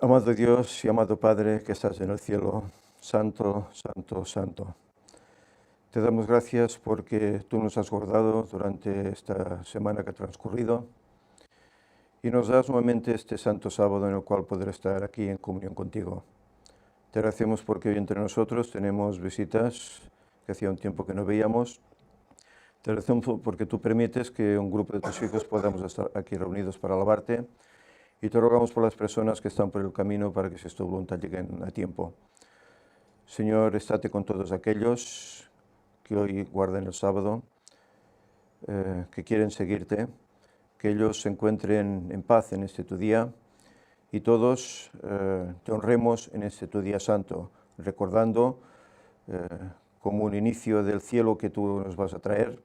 Amado Dios y amado Padre que estás en el cielo, santo, santo, santo. Te damos gracias porque tú nos has guardado durante esta semana que ha transcurrido y nos das nuevamente este santo sábado en el cual poder estar aquí en comunión contigo. Te agradecemos porque hoy entre nosotros tenemos visitas que hacía un tiempo que no veíamos. Te agradecemos porque tú permites que un grupo de tus hijos podamos estar aquí reunidos para alabarte. Y te rogamos por las personas que están por el camino para que si es tu voluntad lleguen a tiempo. Señor, estate con todos aquellos que hoy guardan el sábado, que quieren seguirte, que ellos se encuentren en paz en este tu día y todos te honremos en este tu día santo, recordando como un inicio del cielo que tú nos vas a traer,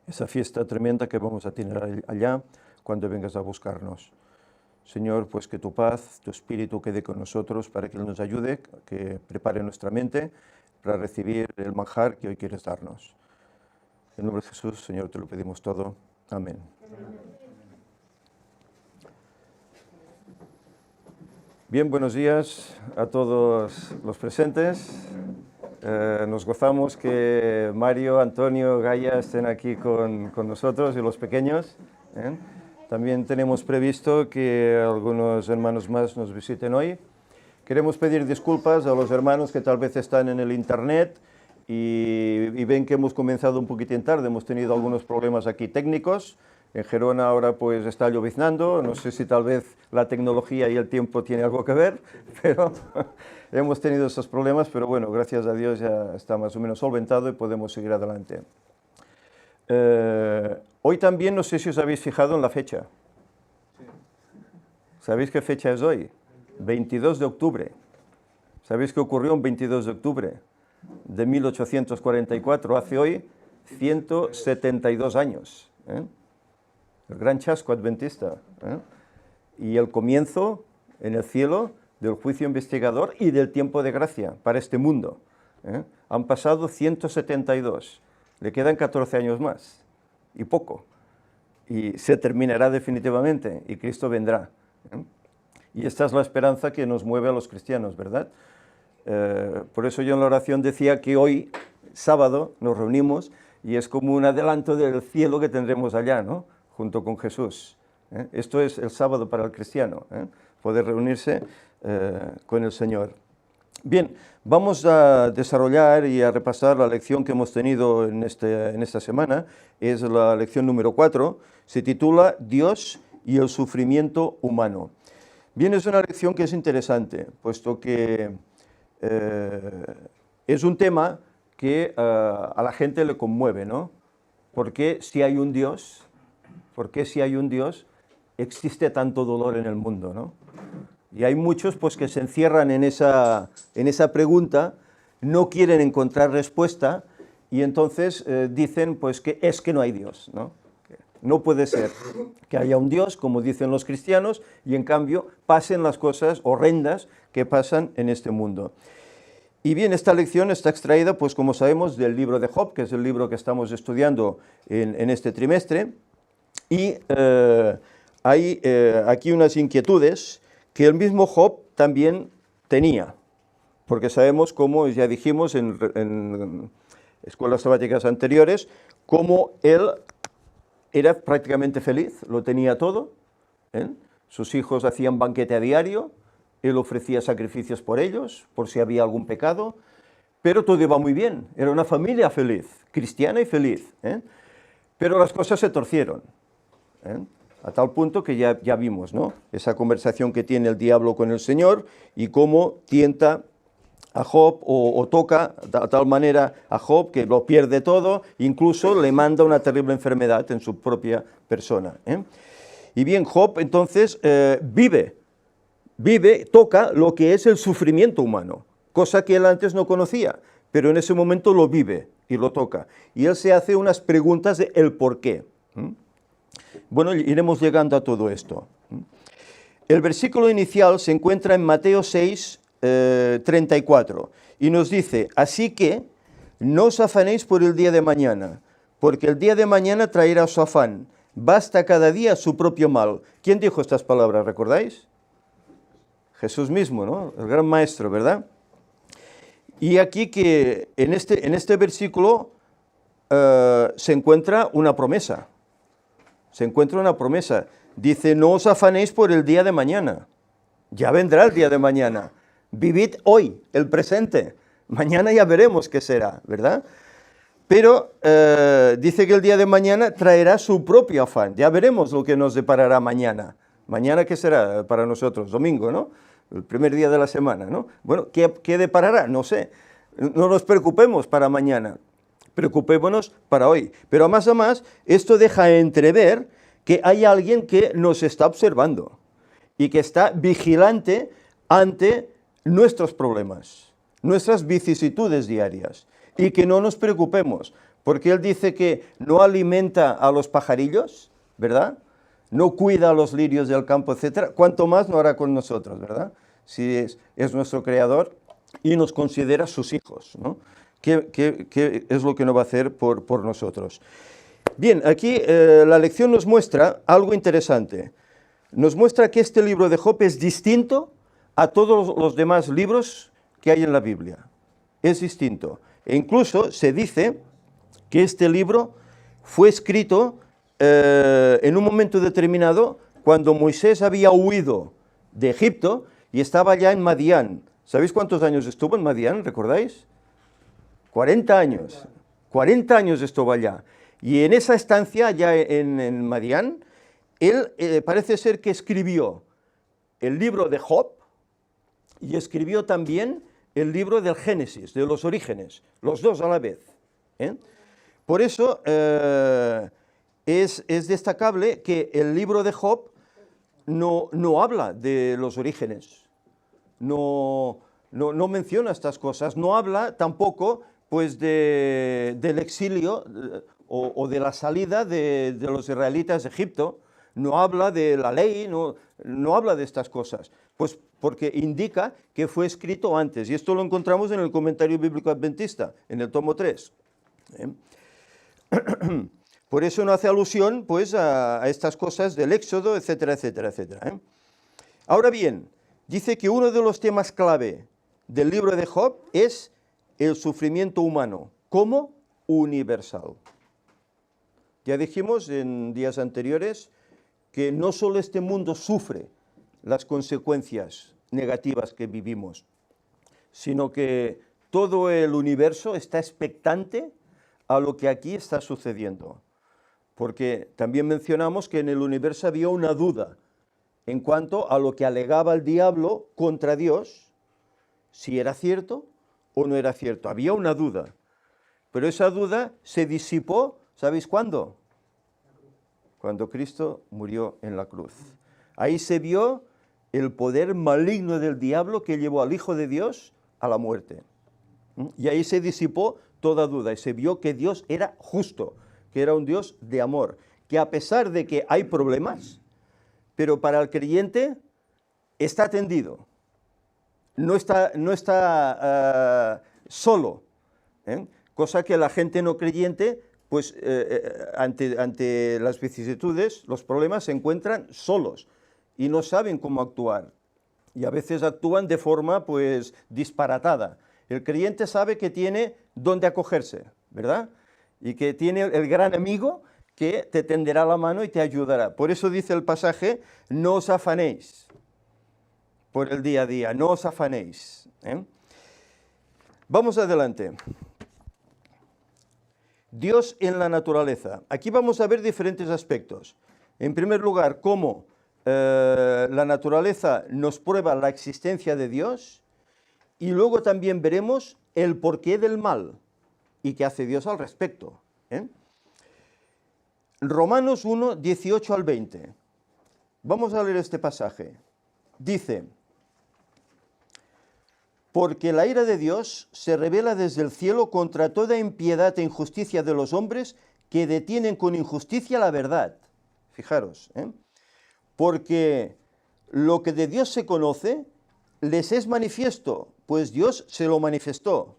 esa fiesta tremenda que vamos a tener allá cuando vengas a buscarnos. Señor, pues que tu paz, tu espíritu quede con nosotros para que Él nos ayude, que prepare nuestra mente para recibir el manjar que hoy quieres darnos. En nombre de Jesús, Señor, te lo pedimos todo. Amén. Bien, buenos días a todos los presentes. Nos gozamos que Mario, Antonio, Gaia estén aquí con nosotros y los pequeños. También tenemos previsto que algunos hermanos más nos visiten hoy. Queremos pedir disculpas a los hermanos que tal vez están en el internet y ven que hemos comenzado un poquitín tarde. Hemos tenido algunos problemas aquí técnicos. En Gerona ahora pues está lloviznando. No sé si tal vez la tecnología y el tiempo tiene algo que ver, pero hemos tenido esos problemas. Pero bueno, gracias a Dios ya está más o menos solventado y podemos seguir adelante. Hoy también, no sé si os habéis fijado en la fecha. ¿Sabéis qué fecha es hoy? 22 de octubre. ¿Sabéis qué ocurrió el 22 de octubre de 1844? Hace hoy 172 años. El gran chasco adventista. Y el comienzo en el cielo del juicio investigador y del tiempo de gracia para este mundo. Han pasado 172. Le quedan 14 años más, y poco, y se terminará definitivamente, y Cristo vendrá. Y esta es la esperanza que nos mueve a los cristianos, ¿verdad? Por eso yo en la oración decía que hoy, sábado, nos reunimos, y es como un adelanto del cielo que tendremos allá, ¿no? Junto con Jesús. Esto es el sábado para el cristiano, poder reunirse con el Señor. Bien, vamos a desarrollar y a repasar la lección que hemos tenido en esta semana. Es la lección número 4, se titula Dios y el sufrimiento humano. Bien, es una lección que es interesante, puesto que es un tema que a la gente le conmueve, ¿no? ¿Por qué si hay un Dios, existe tanto dolor en el mundo, ¿no? Y hay muchos pues, que se encierran en esa pregunta, no quieren encontrar respuesta y entonces dicen pues, que es que no hay Dios, ¿no? No puede ser que haya un Dios, como dicen los cristianos, y en cambio pasen las cosas horrendas que pasan en este mundo. Y bien, esta lección está extraída, pues como sabemos, del libro de Job, que es el libro que estamos estudiando en este trimestre, y hay aquí unas inquietudes que el mismo Job también tenía, porque sabemos, como ya dijimos en escuelas sabáticas anteriores, cómo él era prácticamente feliz, lo tenía todo, sus hijos hacían banquete a diario, él ofrecía sacrificios por ellos, por si había algún pecado, pero todo iba muy bien, era una familia feliz, cristiana y feliz, pero las cosas se torcieron, a tal punto que ya vimos, ¿no? Esa conversación que tiene el diablo con el Señor y cómo tienta a Job o toca de tal manera a Job que lo pierde todo, incluso le manda una terrible enfermedad en su propia persona. Y bien, Job entonces toca lo que es el sufrimiento humano, cosa que él antes no conocía, pero en ese momento lo vive y lo toca. Y él se hace unas preguntas de el por qué. Bueno, iremos llegando a todo esto. El versículo inicial se encuentra en Mateo 6, 34, y nos dice, así que no os afanéis por el día de mañana, porque el día de mañana traerá su afán, basta cada día su propio mal. ¿Quién dijo estas palabras, recordáis? Jesús mismo, ¿no? El gran maestro, ¿verdad? Y aquí que en este versículo se encuentra una promesa. Se encuentra una promesa. Dice, no os afanéis por el día de mañana. Ya vendrá el día de mañana. Vivid hoy, el presente. Mañana ya veremos qué será, ¿verdad? Pero dice que el día de mañana traerá su propio afán. Ya veremos lo que nos deparará mañana. Mañana, ¿qué será para nosotros? Domingo, ¿no? El primer día de la semana, ¿no? Bueno, ¿qué deparará? No sé. No nos preocupemos para mañana. Preocupémonos para hoy. Pero más a más, esto deja entrever que hay alguien que nos está observando y que está vigilante ante nuestros problemas, nuestras vicisitudes diarias, y que no nos preocupemos, porque Él dice que no alimenta a los pajarillos, ¿verdad? No cuida a los lirios del campo, etcétera. Cuanto más no hará con nosotros, ¿verdad? Si es nuestro Creador y nos considera sus hijos, ¿no? ¿Qué es lo que no va a hacer por nosotros? Bien, aquí la lección nos muestra algo interesante. Nos muestra que este libro de Job es distinto a todos los demás libros que hay en la Biblia. Es distinto. E incluso se dice que este libro fue escrito en un momento determinado cuando Moisés había huido de Egipto y estaba ya en Madián. ¿Sabéis cuántos años estuvo en Madián? ¿Recordáis? 40 años. 40 años estuvo allá. Y en esa estancia allá en Madián, él parece ser que escribió el libro de Job y escribió también el libro del Génesis, de los orígenes, los dos a la vez. Por eso es destacable que el libro de Job no habla de los orígenes, no menciona estas cosas, no habla tampoco pues del exilio o de la salida de los israelitas de Egipto, no habla de la ley, no habla de estas cosas, pues porque indica que fue escrito antes, y esto lo encontramos en el Comentario Bíblico Adventista, en el tomo 3. Por eso no hace alusión pues, a estas cosas del Éxodo, etcétera, etcétera, etcétera. Ahora bien, dice que uno de los temas clave del libro de Job es el sufrimiento humano como universal. Ya dijimos en días anteriores que no solo este mundo sufre las consecuencias negativas que vivimos, sino que todo el universo está expectante a lo que aquí está sucediendo. Porque también mencionamos que en el universo había una duda en cuanto a lo que alegaba el diablo contra Dios, si era cierto o no era cierto. Había una duda, pero esa duda se disipó, ¿sabéis cuándo? Cuando Cristo murió en la cruz. Ahí se vio el poder maligno del diablo que llevó al Hijo de Dios a la muerte. Y ahí se disipó toda duda y se vio que Dios era justo, que era un Dios de amor, que a pesar de que hay problemas, pero para el creyente está atendido, no está solo, cosa que la gente no creyente, pues ante las vicisitudes, los problemas, se encuentran solos y no saben cómo actuar. Y a veces actúan de forma pues disparatada. El creyente sabe que tiene dónde acogerse, ¿verdad? Y que tiene el gran amigo que te tenderá la mano y te ayudará. Por eso dice el pasaje, no os afanéis por el día a día, no os afanéis. Vamos adelante. Dios en la naturaleza. Aquí vamos a ver diferentes aspectos. En primer lugar, cómo la naturaleza nos prueba la existencia de Dios, y luego también veremos el porqué del mal y qué hace Dios al respecto. Romanos 1, 18 al 20. Vamos a leer este pasaje. Dice, porque la ira de Dios se revela desde el cielo contra toda impiedad e injusticia de los hombres que detienen con injusticia la verdad. Fijaros, porque lo que de Dios se conoce les es manifiesto, pues Dios se lo manifestó,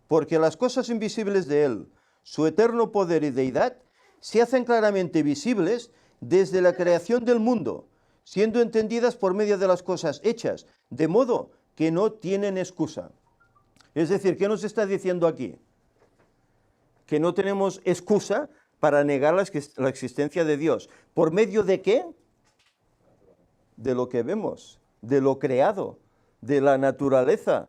porque las cosas invisibles de Él, su eterno poder y deidad, se hacen claramente visibles desde la creación del mundo, siendo entendidas por medio de las cosas hechas, de modo que no tienen excusa. Es decir, ¿qué nos está diciendo aquí? Que no tenemos excusa para negar la existencia de Dios. ¿Por medio de qué? De lo que vemos, de lo creado, de la naturaleza,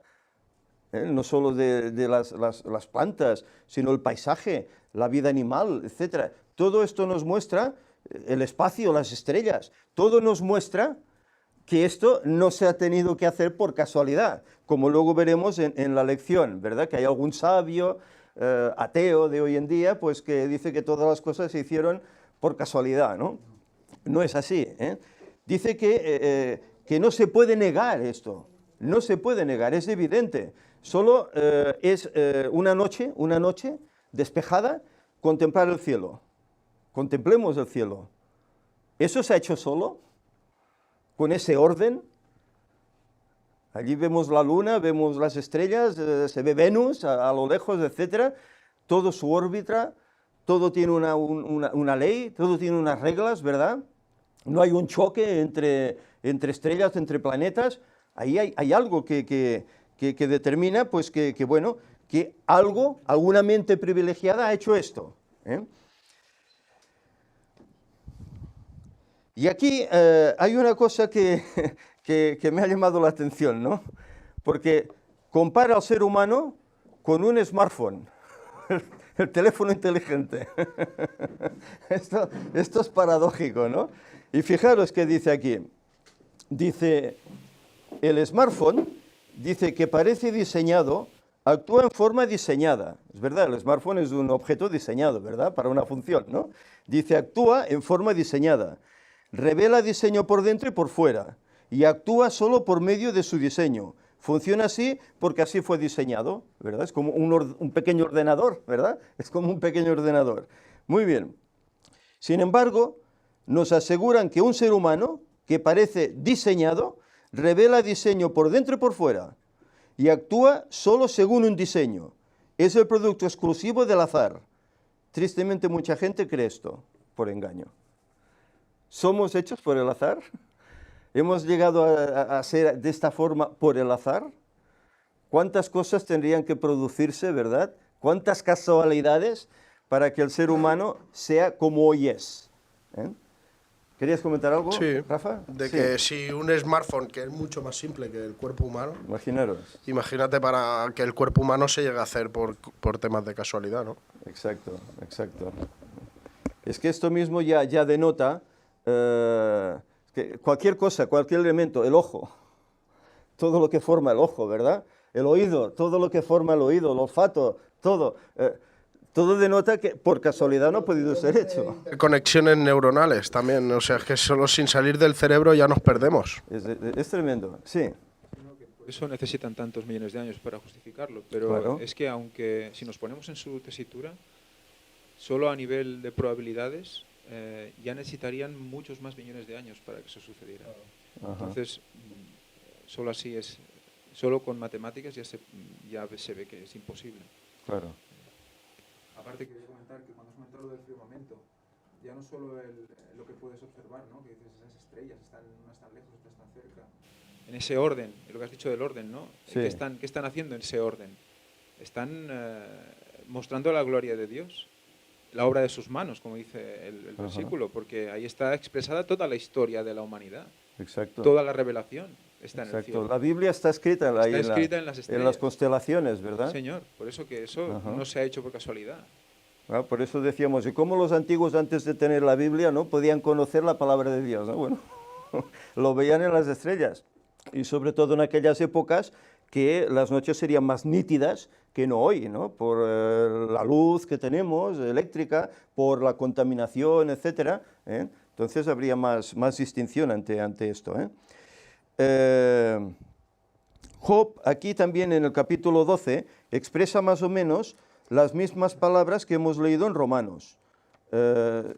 no solo de las plantas, sino el paisaje, la vida animal, etc. Todo esto nos muestra, el espacio, las estrellas, todo nos muestra que esto no se ha tenido que hacer por casualidad, como luego veremos en la lección, ¿verdad? Que hay algún sabio ateo de hoy en día, pues que dice que todas las cosas se hicieron por casualidad, ¿no? No es así, ¿eh? Dice que no se puede negar esto, no se puede negar, es evidente. Solo es una noche despejada, contemplar el cielo. Contemplemos el cielo. ¿Eso se ha hecho solo? ¿Con ese orden? Allí vemos la luna, vemos las estrellas, se ve Venus a lo lejos, etc. Todo su órbita, todo tiene una ley, todo tiene unas reglas, ¿verdad? No hay un choque entre estrellas, entre planetas. Ahí hay algo que determina, pues, bueno, que alguna mente privilegiada ha hecho esto, ¿eh? Y aquí hay una cosa que me ha llamado la atención, ¿no? Porque compara al ser humano con un smartphone, el teléfono inteligente. Esto es paradójico, ¿no? Y fijaros qué dice aquí. Dice, el smartphone, dice que parece diseñado, actúa en forma diseñada. Es verdad, el smartphone es un objeto diseñado, ¿verdad? Para una función, ¿no? Dice, actúa en forma diseñada. Revela diseño por dentro y por fuera, y actúa solo por medio de su diseño. Funciona así porque así fue diseñado, ¿verdad? Es como un pequeño ordenador, ¿verdad? Es como un pequeño ordenador. Muy bien. Sin embargo, nos aseguran que un ser humano que parece diseñado, revela diseño por dentro y por fuera, y actúa solo según un diseño. Es el producto exclusivo del azar. Tristemente mucha gente cree esto, por engaño. ¿Somos hechos por el azar? ¿Hemos llegado a ser de esta forma por el azar? ¿Cuántas cosas tendrían que producirse, verdad? ¿Cuántas casualidades para que el ser humano sea como hoy es? ¿Eh? ¿Querías comentar algo, Sí, Rafa? de Sí. que si un smartphone, que es mucho más simple que el cuerpo humano, Imaginaros. imagínate para que el cuerpo humano se llegue a hacer por temas de casualidad, ¿no? Exacto, exacto. Es que esto mismo ya denota que cualquier cosa, cualquier elemento, el ojo, todo lo que forma el ojo, ¿verdad? El oído, todo lo que forma el oído, el olfato, todo. Todo denota que por casualidad no ha podido ser hecho. Conexiones neuronales también, o sea, es que solo sin salir del cerebro ya nos perdemos. Es tremendo, sí. Por eso necesitan tantos millones de años para justificarlo, pero Claro. es que aunque si nos ponemos en su tesitura, solo a nivel de probabilidades ya necesitarían muchos más millones de años para que eso sucediera. Ajá. Entonces, solo así es, solo con matemáticas ya se ve que es imposible. Claro. Aparte quería comentar que cuando has comentado lo del firmamento, ya no solo lo que puedes observar, ¿no? Que dices, esas estrellas, unas están lejos, otras están cerca. En ese orden, lo que has dicho del orden, ¿no? Sí. ¿Qué están haciendo en ese orden? Están mostrando la gloria de Dios, la obra de sus manos, como dice el versículo, porque ahí está expresada toda la historia de la humanidad. Exacto. Toda la revelación está en el Exacto. cielo. La Biblia está escrita, ahí escrita en las estrellas. en las constelaciones, ¿verdad? Señor, por eso que eso Ajá. no se ha hecho por casualidad. Ah, por eso decíamos, ¿y cómo los antiguos antes de tener la Biblia no podían conocer la palabra de Dios? ¿No? Bueno, lo veían en las estrellas, y sobre todo en aquellas épocas que las noches serían más nítidas que no hoy, ¿no? Por la luz que tenemos, eléctrica, por la contaminación, etc. Entonces habría más distinción ante esto, Job, aquí también en el capítulo 12, expresa más o menos las mismas palabras que hemos leído en Romanos.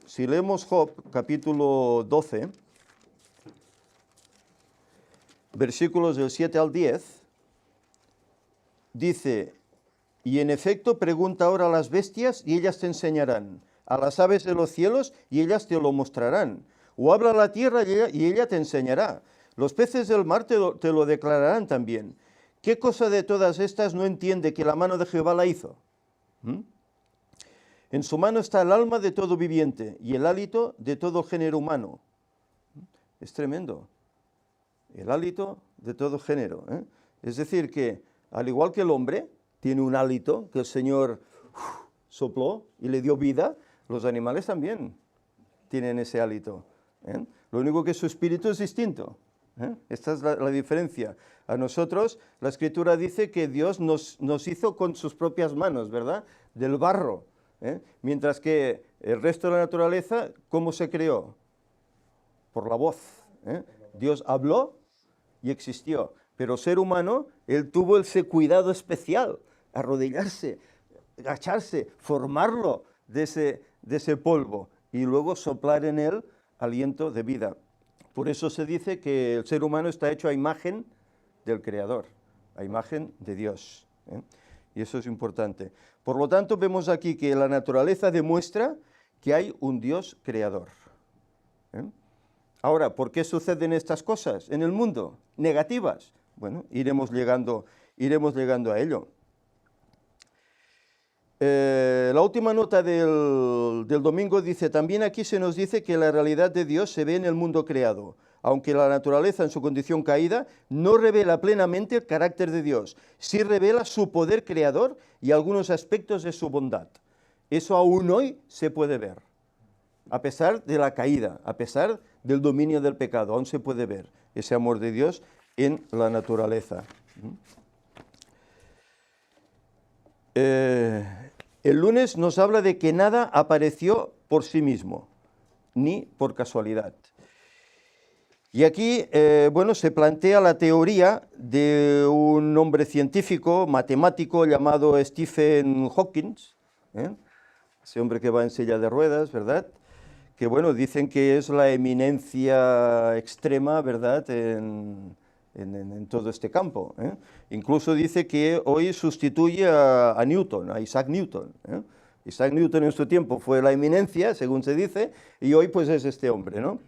Si leemos Job, capítulo 12, versículos del 7 al 10, dice, y en efecto pregunta ahora a las bestias y ellas te enseñarán, a las aves de los cielos y ellas te lo mostrarán, O habla a la tierra y ella te enseñará. Los peces del mar te lo declararán también. ¿Qué cosa de todas estas no entiende que la mano de Jehová la hizo? ¿Mm? En su mano está el alma de todo viviente y el hálito de todo género humano. Es tremendo. El hálito de todo género. Es decir, que al igual que el hombre tiene un hálito que el Señor sopló y le dio vida, los animales también tienen ese hálito. Lo único que su espíritu es distinto. Esta es la diferencia. A nosotros, la Escritura dice que Dios nos hizo con sus propias manos, ¿verdad? Del barro. Mientras que el resto de la naturaleza, ¿cómo se creó? Por la voz. Dios habló y existió. Pero ser humano, él tuvo ese cuidado especial, arrodillarse, agacharse, formarlo de ese polvo y luego soplar en él aliento de vida. Por eso se dice que el ser humano está hecho a imagen del Creador, a imagen de Dios. Y eso es importante. Por lo tanto, vemos aquí que la naturaleza demuestra que hay un Dios creador. Ahora, ¿por qué suceden estas cosas en el mundo? Negativas. Bueno, iremos llegando a ello. La última nota del domingo dice, también aquí se nos dice que la realidad de Dios se ve en el mundo creado, aunque la naturaleza en su condición caída no revela plenamente el carácter de Dios, sí revela su poder creador y algunos aspectos de su bondad. Eso aún hoy se puede ver, a pesar de la caída, a pesar del dominio del pecado, aún se puede ver ese amor de Dios en la naturaleza. El lunes nos habla de que nada apareció por sí mismo, ni por casualidad. Y aquí, bueno, se plantea la teoría de un hombre científico, matemático, llamado Stephen Hawking, ese hombre que va en silla de ruedas, ¿verdad? Que, bueno, dicen que es la eminencia extrema, ¿verdad?, en todo este campo. Incluso dice que hoy sustituye a Newton, a Isaac Newton. Isaac Newton en su tiempo fue la eminencia, según se dice, y hoy pues es este hombre, ¿no?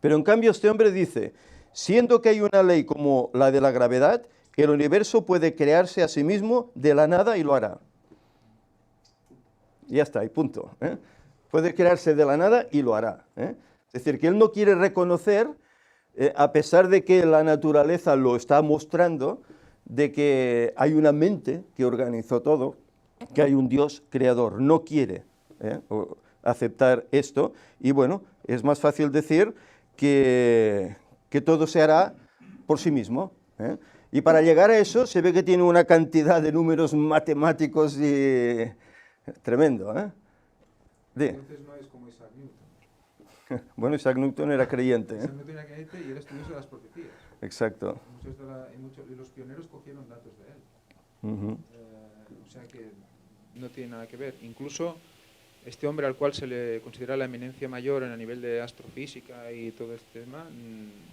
Pero en cambio este hombre dice, siendo que hay una ley como la de la gravedad, el universo puede crearse a sí mismo de la nada y lo hará. Y ya está, y punto. Puede crearse de la nada y lo hará. Es decir, que él no quiere reconocer, a pesar de que la naturaleza lo está mostrando, de que hay una mente que organizó todo, que hay un Dios creador. No quiere aceptar esto. Y bueno, es más fácil decir que todo se hará por sí mismo. Y para llegar a eso se ve que tiene una cantidad de números matemáticos tremendo. Entonces no es como Isaac Newton. Bueno, Isaac Newton era creyente. Isaac Newton era creyente y era estudioso de las profecías. Exacto. Y los pioneros cogieron datos de él. O sea que no tiene nada que ver. Incluso este hombre al cual se le considera la eminencia mayor en a nivel de astrofísica y todo este tema,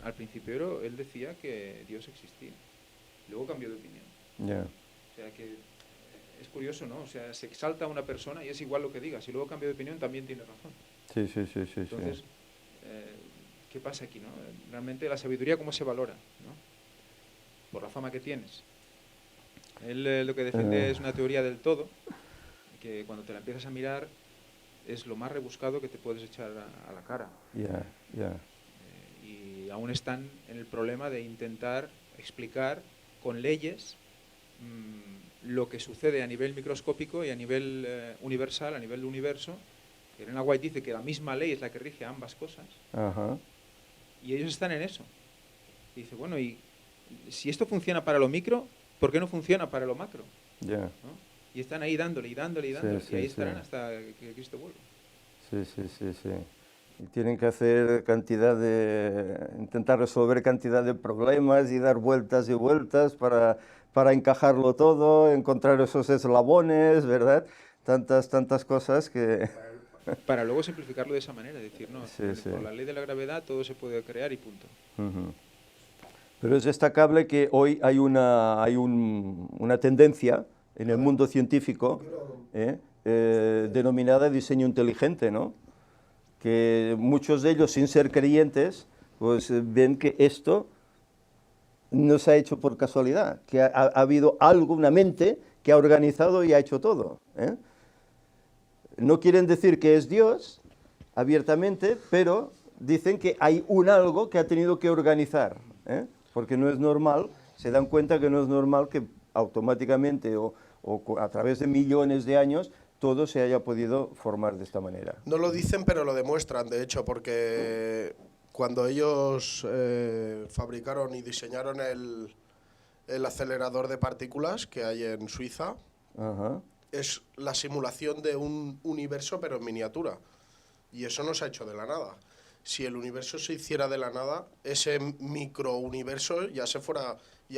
al principio él decía que Dios existía. Luego cambió de opinión. Yeah. O sea que es curioso, ¿no? O sea, se exalta a una persona y es igual lo que diga. Si luego cambia de opinión también tiene razón. Sí. Entonces, ¿qué pasa aquí, no? Realmente la sabiduría, ¿cómo se valora, no? Por la fama que tienes. Él lo que defiende es una teoría del todo, que cuando te la empiezas a mirar es lo más rebuscado que te puedes echar a la cara. Y aún están en el problema de intentar explicar con leyes lo que sucede a nivel microscópico y a nivel universal, a nivel del universo. Elena White dice que la misma ley es la que rige ambas cosas. Ajá. Y ellos están en eso. Y dice, bueno, y si esto funciona para lo micro, ¿por qué no funciona para lo macro? Yeah. ¿No? Y están ahí dándole, y ahí estarán hasta que Cristo vuelva. Sí. Y tienen que hacer intentar resolver cantidad de problemas y dar vueltas y vueltas para encajarlo todo, encontrar esos eslabones, ¿verdad? Tantas cosas que... Para luego simplificarlo de esa manera, decir, no, por la ley de la gravedad todo se puede crear y punto. Pero es destacable que hoy hay una tendencia en el mundo científico denominada diseño inteligente, ¿no? que muchos de ellos, sin ser creyentes, pues ven que esto no se ha hecho por casualidad, que ha habido algo, una mente que ha organizado y ha hecho todo, ¿eh? No quieren decir que es Dios abiertamente, pero dicen que hay un algo que ha tenido que organizar, ¿eh? Porque no es normal, se dan cuenta que no es normal que automáticamente o a través de millones de años todo se haya podido formar de esta manera. No lo dicen, pero lo demuestran, de hecho, porque cuando ellos fabricaron y diseñaron el acelerador de partículas que hay en Suiza, Ajá. es la simulación de un universo, pero en miniatura. Y eso no se ha hecho de la nada. Si el universo se hiciera de la nada, ese microuniverso ya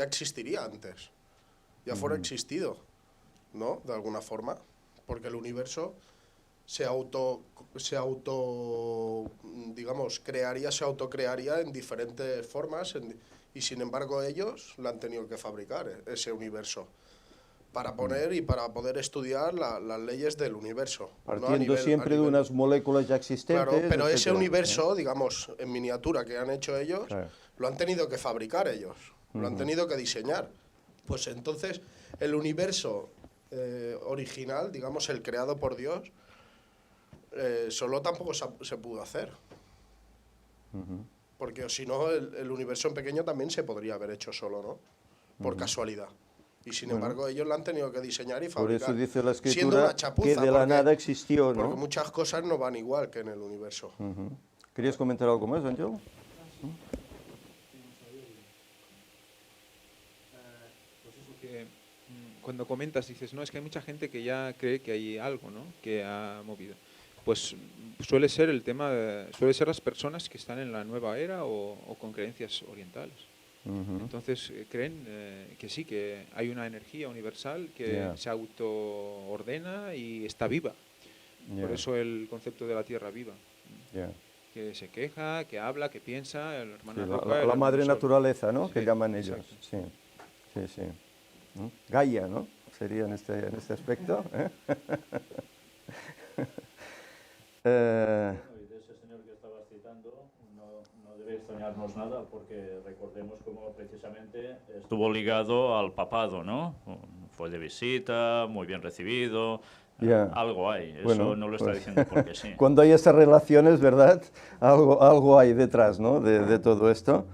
existiría antes. Ya fuera existido, ¿no? De alguna forma. Porque el universo se autocrearía en diferentes formas, y sin embargo ellos lo han tenido que fabricar, ese universo, para poder estudiar las leyes del universo. Partiendo siempre de unas moléculas ya existentes. Claro, pero ese etcétera, universo, digamos, en miniatura que han hecho ellos, claro, lo han tenido que fabricar ellos, lo han tenido que diseñar. Pues entonces, el universo original, digamos, el creado por Dios, solo tampoco se pudo hacer. Porque si no, el universo en pequeño también se podría haber hecho solo, ¿no? Por casualidad. Y sin embargo, ellos lo han tenido que diseñar y fabricar. Por eso dice la siendo Escritura una chapuza, que de la nada existió, ¿no? Porque muchas cosas no van igual que en el universo. ¿Querías comentar algo más, Ángel? Pues eso que cuando comentas dices, no, es que hay mucha gente que ya cree que hay algo, ¿no?, que ha movido. Pues suele ser el tema, suele ser las personas que están en la nueva era o con creencias orientales. Entonces creen que sí, que hay una energía universal que se autoordena y está viva. Por eso el concepto de la tierra viva. Que se queja, que habla, que piensa, el hermano Roca, la madre naturaleza, ¿no? Sí, que llaman ellos. Sí. Gaia, ¿no? Sería en este aspecto. Y de ese señor que estabas citando, no debe extrañarnos nada, porque recordemos cómo precisamente estuvo ligado al papado, ¿no? Fue de visita, muy bien recibido. Algo hay, eso bueno, no lo está diciendo porque sí. Cuando hay esas relaciones, ¿verdad? Algo hay detrás, ¿no? de todo esto.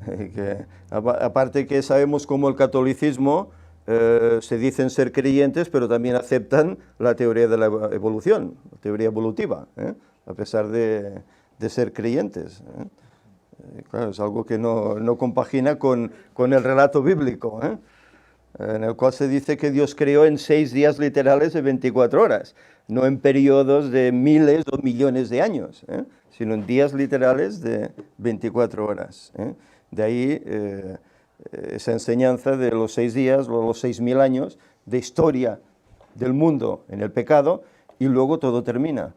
Que, aparte que sabemos cómo el catolicismo se dicen ser creyentes, pero también aceptan la teoría de la evolución, la teoría evolutiva, a pesar de ser creyentes. Claro, es algo que no compagina con el relato bíblico, en el cual se dice que Dios creó en 6 días literales de 24 horas, no en periodos de miles o millones de años, sino en días literales de 24 horas. De ahí esa enseñanza de los 6 días, los 6.000 años de historia del mundo en el pecado, y luego todo termina.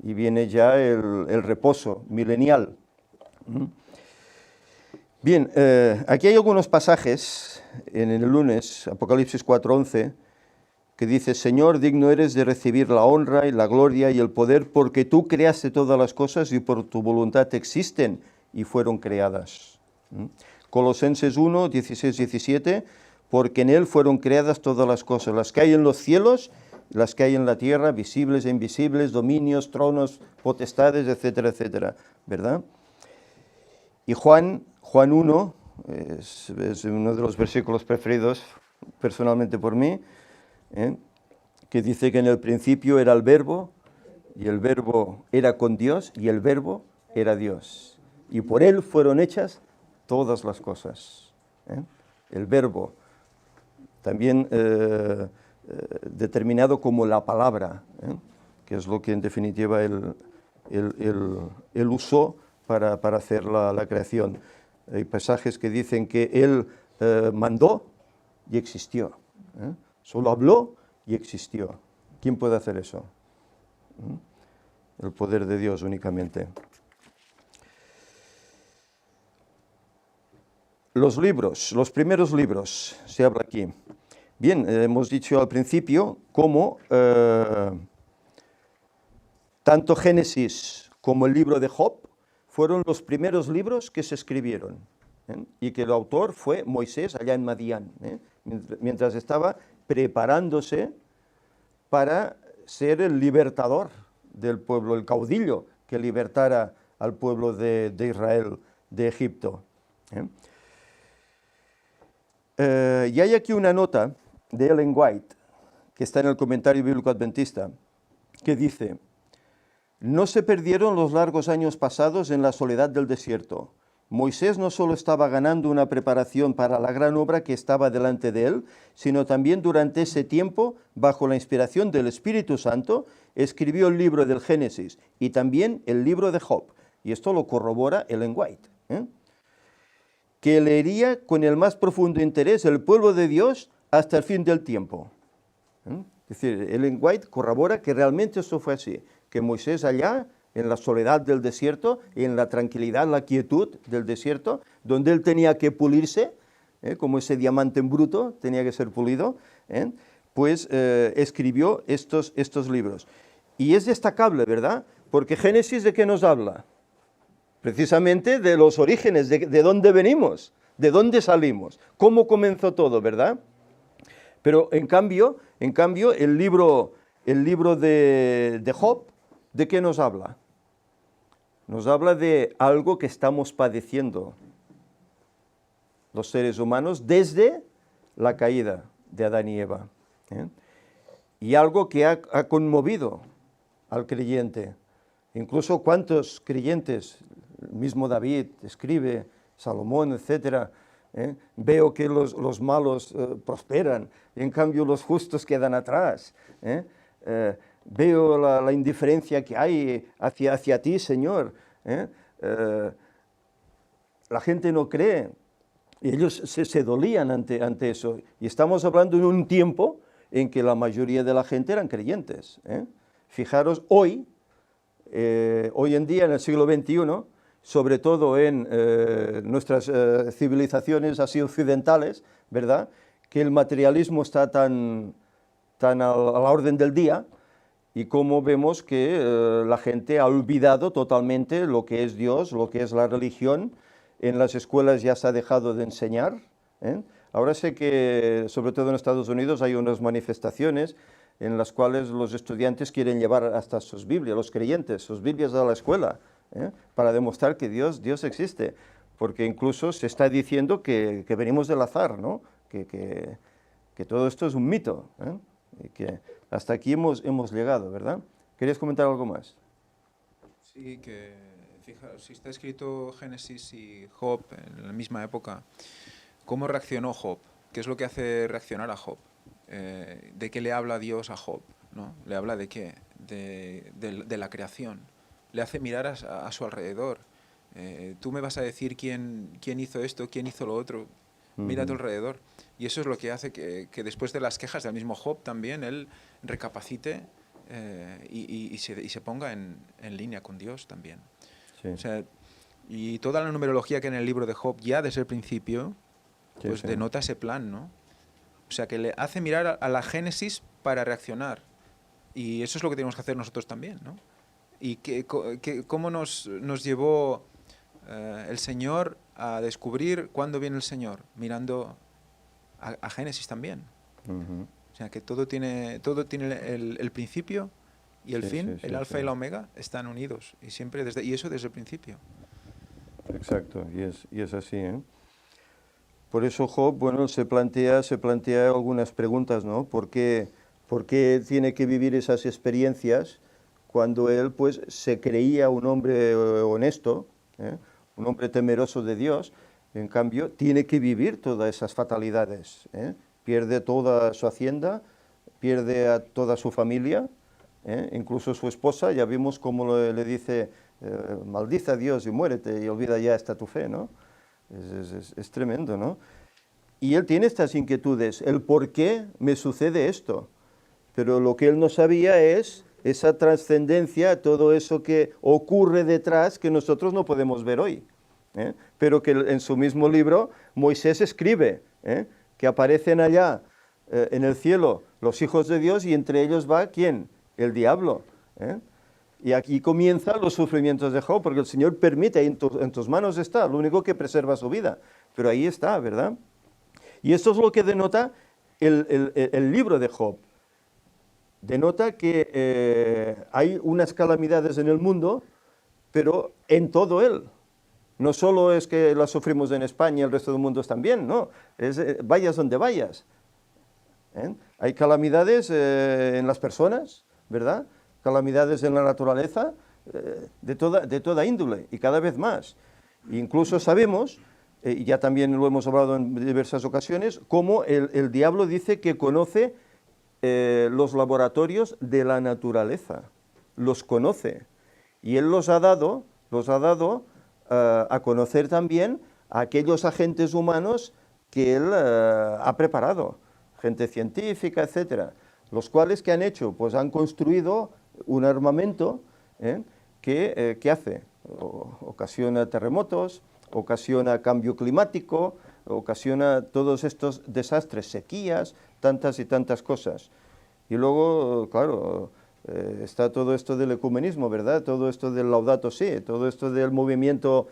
Y viene ya el reposo milenial. Bien, aquí hay algunos pasajes en el lunes, Apocalipsis 4:11, que dice: Señor, digno eres de recibir la honra y la gloria y el poder, porque tú creaste todas las cosas y por tu voluntad existen y fueron creadas. Colosenses 1, 16, 17, porque en él fueron creadas todas las cosas, las que hay en los cielos, las que hay en la tierra, visibles e invisibles, dominios, tronos, potestades, etcétera, etcétera, ¿verdad? Y Juan 1, es uno de los versículos preferidos personalmente por mí, que dice que en el principio era el Verbo, y el Verbo era con Dios, y el Verbo era Dios. Y por él fueron hechas todas las cosas. El Verbo, también determinado como la palabra, que es lo que en definitiva él usó para hacer la creación. Hay pasajes que dicen que él mandó y existió. Solo habló y existió. ¿Quién puede hacer eso? El poder de Dios únicamente. Los libros, los primeros libros, se habla aquí. Bien, hemos dicho al principio cómo tanto Génesis como el libro de Job, fueron los primeros libros que se escribieron, y que el autor fue Moisés allá en Madián, mientras estaba preparándose para ser el libertador del pueblo, el caudillo que libertara al pueblo de Israel de Egipto. Y hay aquí una nota de Ellen White, que está en el Comentario Bíblico Adventista, que dice: no se perdieron los largos años pasados en la soledad del desierto. Moisés no solo estaba ganando una preparación para la gran obra que estaba delante de él, sino también durante ese tiempo, bajo la inspiración del Espíritu Santo, escribió el libro del Génesis y también el libro de Job. Y esto lo corrobora Ellen White, que leería con el más profundo interés el pueblo de Dios hasta el fin del tiempo. Es decir, Ellen White corrobora que realmente eso fue así, que Moisés allá, en la soledad del desierto, y en la tranquilidad, la quietud del desierto, donde él tenía que pulirse, como ese diamante en bruto, tenía que ser pulido, pues escribió estos libros. Y es destacable, ¿verdad? Porque Génesis, ¿de qué nos habla? Precisamente de los orígenes, de dónde venimos, de dónde salimos, cómo comenzó todo, ¿verdad? Pero en cambio el libro de Job, ¿de qué nos habla? Nos habla de algo que estamos padeciendo los seres humanos desde la caída de Adán y Eva. Y algo que ha conmovido al creyente. Incluso cuántos creyentes, el mismo David escribe, Salomón, etcétera, veo que los malos prosperan, y en cambio los justos quedan atrás. Veo la indiferencia que hay hacia ti, Señor. La gente no cree, y ellos se dolían ante eso. Y estamos hablando de un tiempo en que la mayoría de la gente eran creyentes. Fijaros, hoy en día, en el siglo XXI, sobre todo en nuestras civilizaciones así occidentales, ¿verdad?, que el materialismo está tan a la orden del día, y cómo vemos que la gente ha olvidado totalmente lo que es Dios, lo que es la religión. En las escuelas ya se ha dejado de enseñar. Ahora sé que, sobre todo en Estados Unidos, hay unas manifestaciones en las cuales los estudiantes quieren llevar hasta sus Biblias, los creyentes, sus Biblias a la escuela, para demostrar que Dios existe. Porque incluso se está diciendo que venimos del azar, ¿no? Que todo esto es un mito, y que hasta aquí hemos llegado, ¿verdad? ¿Querías comentar algo más? Sí, que fijaos, si está escrito Génesis y Job en la misma época, ¿cómo reaccionó Job? ¿Qué es lo que hace reaccionar a Job? ¿De qué le habla Dios a Job? ¿No? ¿Le habla de qué? De la creación. Le hace mirar a su alrededor. Tú me vas a decir quién hizo esto, quién hizo lo otro. Mira a tu alrededor. Y eso es lo que hace que después de las quejas del mismo Job también él recapacite y se ponga en línea con Dios también. Sí. O sea, y toda la numerología que en el libro de Job ya desde el principio pues denota ese plan, ¿no? O sea, que le hace mirar a la Génesis para reaccionar. Y eso es lo que tenemos que hacer nosotros también, ¿no? Y cómo nos llevó el Señor a descubrir cuándo viene el Señor, mirando a Génesis también. O sea, que todo tiene el principio y el fin, el alfa y la omega, están unidos. Y siempre y eso desde el principio. Exacto, y es así, ¿eh? Por eso Job, bueno, se plantea algunas preguntas, ¿no? ¿Por qué tiene que vivir esas experiencias cuando él, pues, se creía un hombre honesto, un hombre temeroso de Dios? En cambio, tiene que vivir todas esas fatalidades, pierde toda su hacienda, pierde a toda su familia, incluso su esposa, ya vimos cómo le dice, maldice a Dios y muérete y olvida ya esta tu fe, ¿no? Es tremendo, ¿no? Y él tiene estas inquietudes, el por qué me sucede esto, pero lo que él no sabía es esa trascendencia, todo eso que ocurre detrás que nosotros no podemos ver hoy. Pero que en su mismo libro Moisés escribe que aparecen allá en el cielo los hijos de Dios y entre ellos va ¿quién? El diablo. Y aquí comienzan los sufrimientos de Job, porque el Señor permite, en tus manos está, lo único que preserva su vida. Pero ahí está, ¿verdad? Y esto es lo que denota el libro de Job. Denota que hay unas calamidades en el mundo, pero en todo él. No solo es que las sufrimos en España y el resto del mundo también, no. Vayas donde vayas. Hay calamidades en las personas, ¿verdad? Calamidades en la naturaleza, de toda índole, y cada vez más. Incluso sabemos, y ya también lo hemos hablado en diversas ocasiones, cómo el diablo dice que conoce los laboratorios de la naturaleza, los conoce, y él los ha dado a conocer también a aquellos agentes humanos que él ha preparado, gente científica, etcétera, los cuales, ¿qué han hecho? Pues han construido un armamento que hace, ocasiona terremotos, ocasiona cambio climático, ocasiona todos estos desastres, sequías, tantas y tantas cosas. Y luego, claro, está todo esto del ecumenismo, ¿verdad? Todo esto del Laudato Si, todo esto del movimiento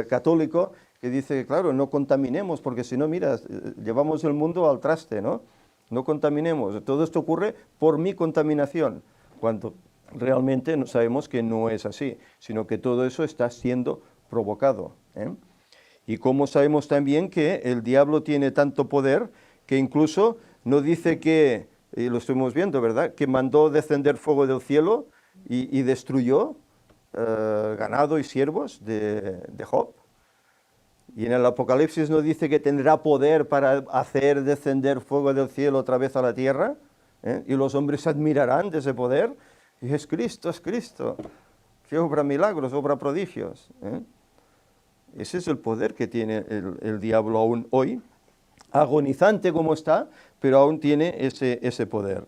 católico, que dice, claro, no contaminemos, porque si no, mira, llevamos el mundo al traste, ¿no? No contaminemos. Todo esto ocurre por mi contaminación, cuando realmente no sabemos que no es así, sino que todo eso está siendo provocado. Y como sabemos también que el diablo tiene tanto poder que incluso no dice que, y lo estamos viendo, ¿verdad?, que mandó descender fuego del cielo y destruyó ganado y siervos de Job. Y en el Apocalipsis no dice que tendrá poder para hacer descender fuego del cielo otra vez a la tierra, y los hombres se admirarán de ese poder. Y es Cristo, que obra milagros, obra prodigios. Ese es el poder que tiene el diablo aún hoy, agonizante como está, pero aún tiene ese poder.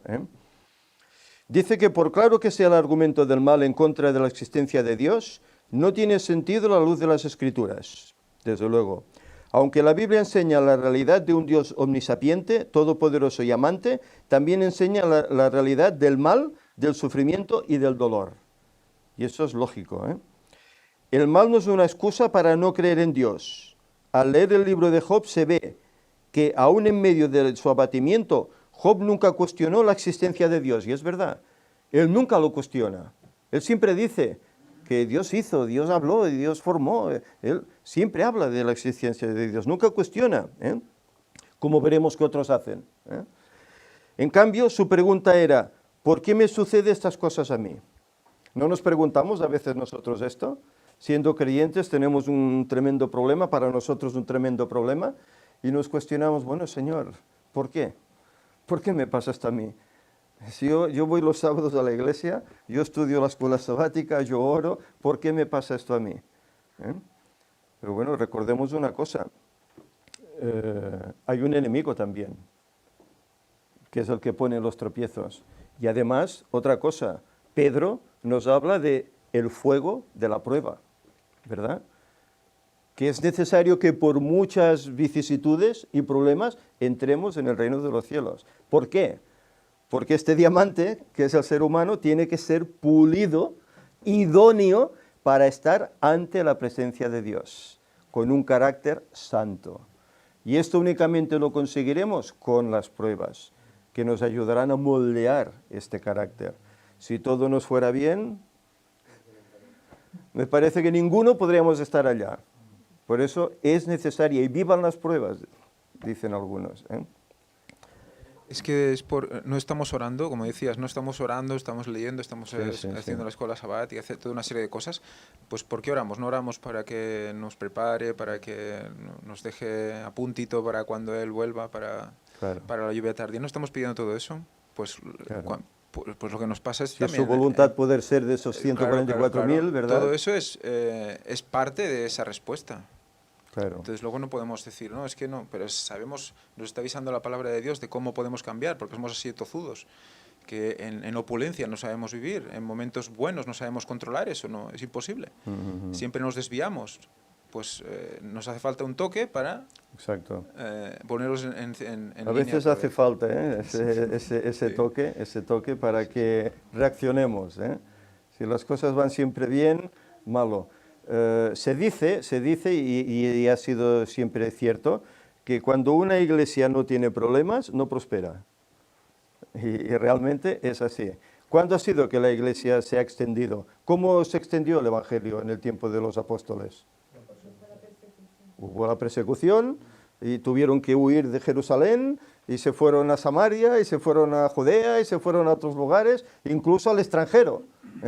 Dice que por claro que sea el argumento del mal en contra de la existencia de Dios, no tiene sentido a la luz de las Escrituras, desde luego. Aunque la Biblia enseña la realidad de un Dios omnisapiente, todopoderoso y amante, también enseña la realidad del mal, del sufrimiento y del dolor. Y eso es lógico. El mal no es una excusa para no creer en Dios. Al leer el libro de Job se ve que aún en medio de su abatimiento, Job nunca cuestionó la existencia de Dios, y es verdad, él nunca lo cuestiona. Él siempre dice que Dios hizo, Dios habló, y Dios formó. Él siempre habla de la existencia de Dios, nunca cuestiona, como veremos que otros hacen. En cambio, su pregunta era, ¿por qué me sucede estas cosas a mí? ¿No nos preguntamos a veces nosotros esto? Siendo creyentes tenemos un tremendo problema, para nosotros un tremendo problema, y nos cuestionamos, bueno, Señor, ¿por qué? ¿Por qué me pasa esto a mí? Si yo voy los sábados a la iglesia, yo estudio la escuela sabática, yo oro, ¿por qué me pasa esto a mí? Pero bueno, recordemos una cosa, hay un enemigo también, que es el que pone los tropiezos. Y además, otra cosa, Pedro nos habla de el fuego de la prueba, ¿verdad? Que es necesario que por muchas vicisitudes y problemas entremos en el reino de los cielos. ¿Por qué? Porque este diamante, que es el ser humano, tiene que ser pulido, idóneo, para estar ante la presencia de Dios, con un carácter santo. Y esto únicamente lo conseguiremos con las pruebas, que nos ayudarán a moldear este carácter. Si todo nos fuera bien, me parece que ninguno podríamos estar allá. Por eso es necesaria, y vivan las pruebas, dicen algunos. Es que no estamos orando, como decías, no estamos orando, estamos leyendo, estamos haciendo la escuela sabática, hacer toda una serie de cosas. Pues ¿por qué oramos? No oramos para que nos prepare, para que nos deje a puntito para cuando Él vuelva, para la lluvia tardía. No estamos pidiendo todo eso. Pues, pues lo que nos pasa es si también... su voluntad poder ser de esos 144.000, ¿verdad? Todo eso es parte de esa respuesta. Claro. Entonces luego no podemos decir, no, es que no, pero sabemos, nos está avisando la palabra de Dios de cómo podemos cambiar, porque somos así tozudos, que en opulencia no sabemos vivir, en momentos buenos no sabemos controlar eso, no, es imposible. Siempre nos desviamos, pues nos hace falta un toque para ponerlos en a veces hace falta ese toque para que reaccionemos. Si las cosas van siempre bien, malo. Se dice, y ha sido siempre cierto, que cuando una iglesia no tiene problemas, no prospera. Y realmente es así. ¿Cuándo ha sido que la iglesia se ha extendido? ¿Cómo se extendió el Evangelio en el tiempo de los apóstoles? Hubo la persecución y tuvieron que huir de Jerusalén y se fueron a Samaria y se fueron a Judea y se fueron a otros lugares, incluso al extranjero,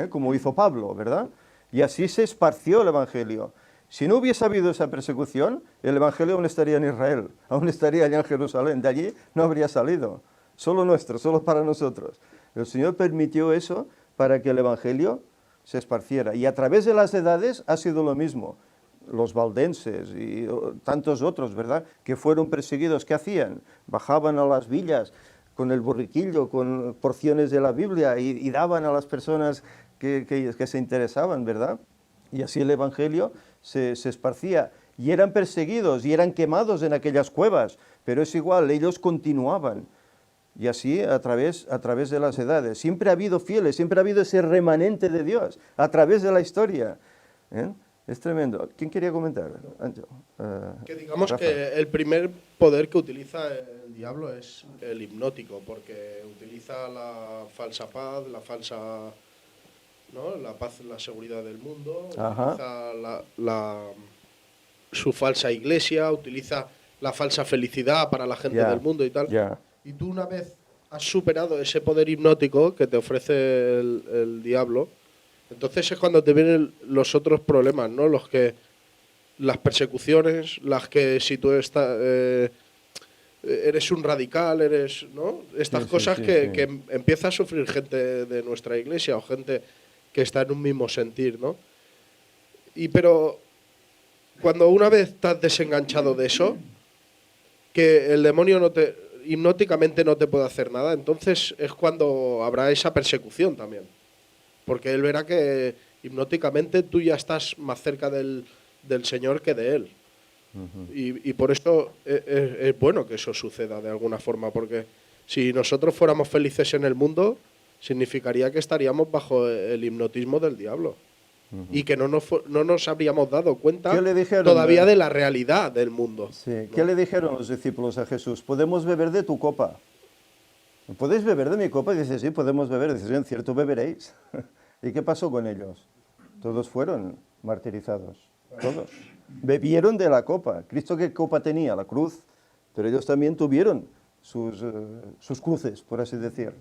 como hizo Pablo, ¿verdad? Y así se esparció el Evangelio. Si no hubiese habido esa persecución, el Evangelio aún estaría en Israel, aún estaría allá en Jerusalén, de allí no habría salido. Solo nuestro, solo para nosotros. El Señor permitió eso para que el Evangelio se esparciera. Y a través de las edades ha sido lo mismo. Los valdenses y tantos otros, ¿verdad?, que fueron perseguidos, ¿qué hacían? Bajaban a las villas con el borriquillo, con porciones de la Biblia y daban a las personas que se interesaban, ¿verdad? Y así el Evangelio se esparcía. Y eran perseguidos y eran quemados en aquellas cuevas, pero es igual, ellos continuaban. Y así a través de las edades. Siempre ha habido fieles, siempre ha habido ese remanente de Dios a través de la historia. Es tremendo. ¿Quién quería comentar? Que digamos Rafa. que el primer poder que utiliza el diablo es el hipnótico, porque utiliza la falsa paz, la falsa, ¿no?, la paz, la seguridad del mundo, Ajá. utiliza su falsa iglesia, utiliza la falsa felicidad para la gente Ya, del mundo y tal. ya. Y tú, una vez has superado ese poder hipnótico que te ofrece el diablo, entonces es cuando te vienen los otros problemas, ¿no? Las persecuciones, las que si tú eres un radical, ¿no? Estas Sí, cosas sí, que sí. empieza a sufrir gente de nuestra iglesia o gente que está en un mismo sentir, ¿no? Pero cuando una vez estás desenganchado de eso, que el demonio hipnóticamente no te puede hacer nada, entonces es cuando habrá esa persecución también. Porque él verá que hipnóticamente tú ya estás más cerca del Señor que de él. Y por eso es bueno que eso suceda de alguna forma, porque si nosotros fuéramos felices en el mundo, significaría que estaríamos bajo el hipnotismo del diablo. Y que no nos habríamos dado cuenta ¿Qué le dijeron, todavía de la realidad del mundo. Sí. ¿no? ¿Qué le dijeron los discípulos a Jesús? ¿Podemos beber de tu copa? ¿Podéis beber de mi copa? Y dice, sí, podemos beber. Dice, en cierto beberéis. ¿Y qué pasó con ellos? Todos fueron martirizados. Todos. Bebieron de la copa. ¿Cristo qué copa tenía? La cruz. Pero ellos también tuvieron sus cruces, por así decir.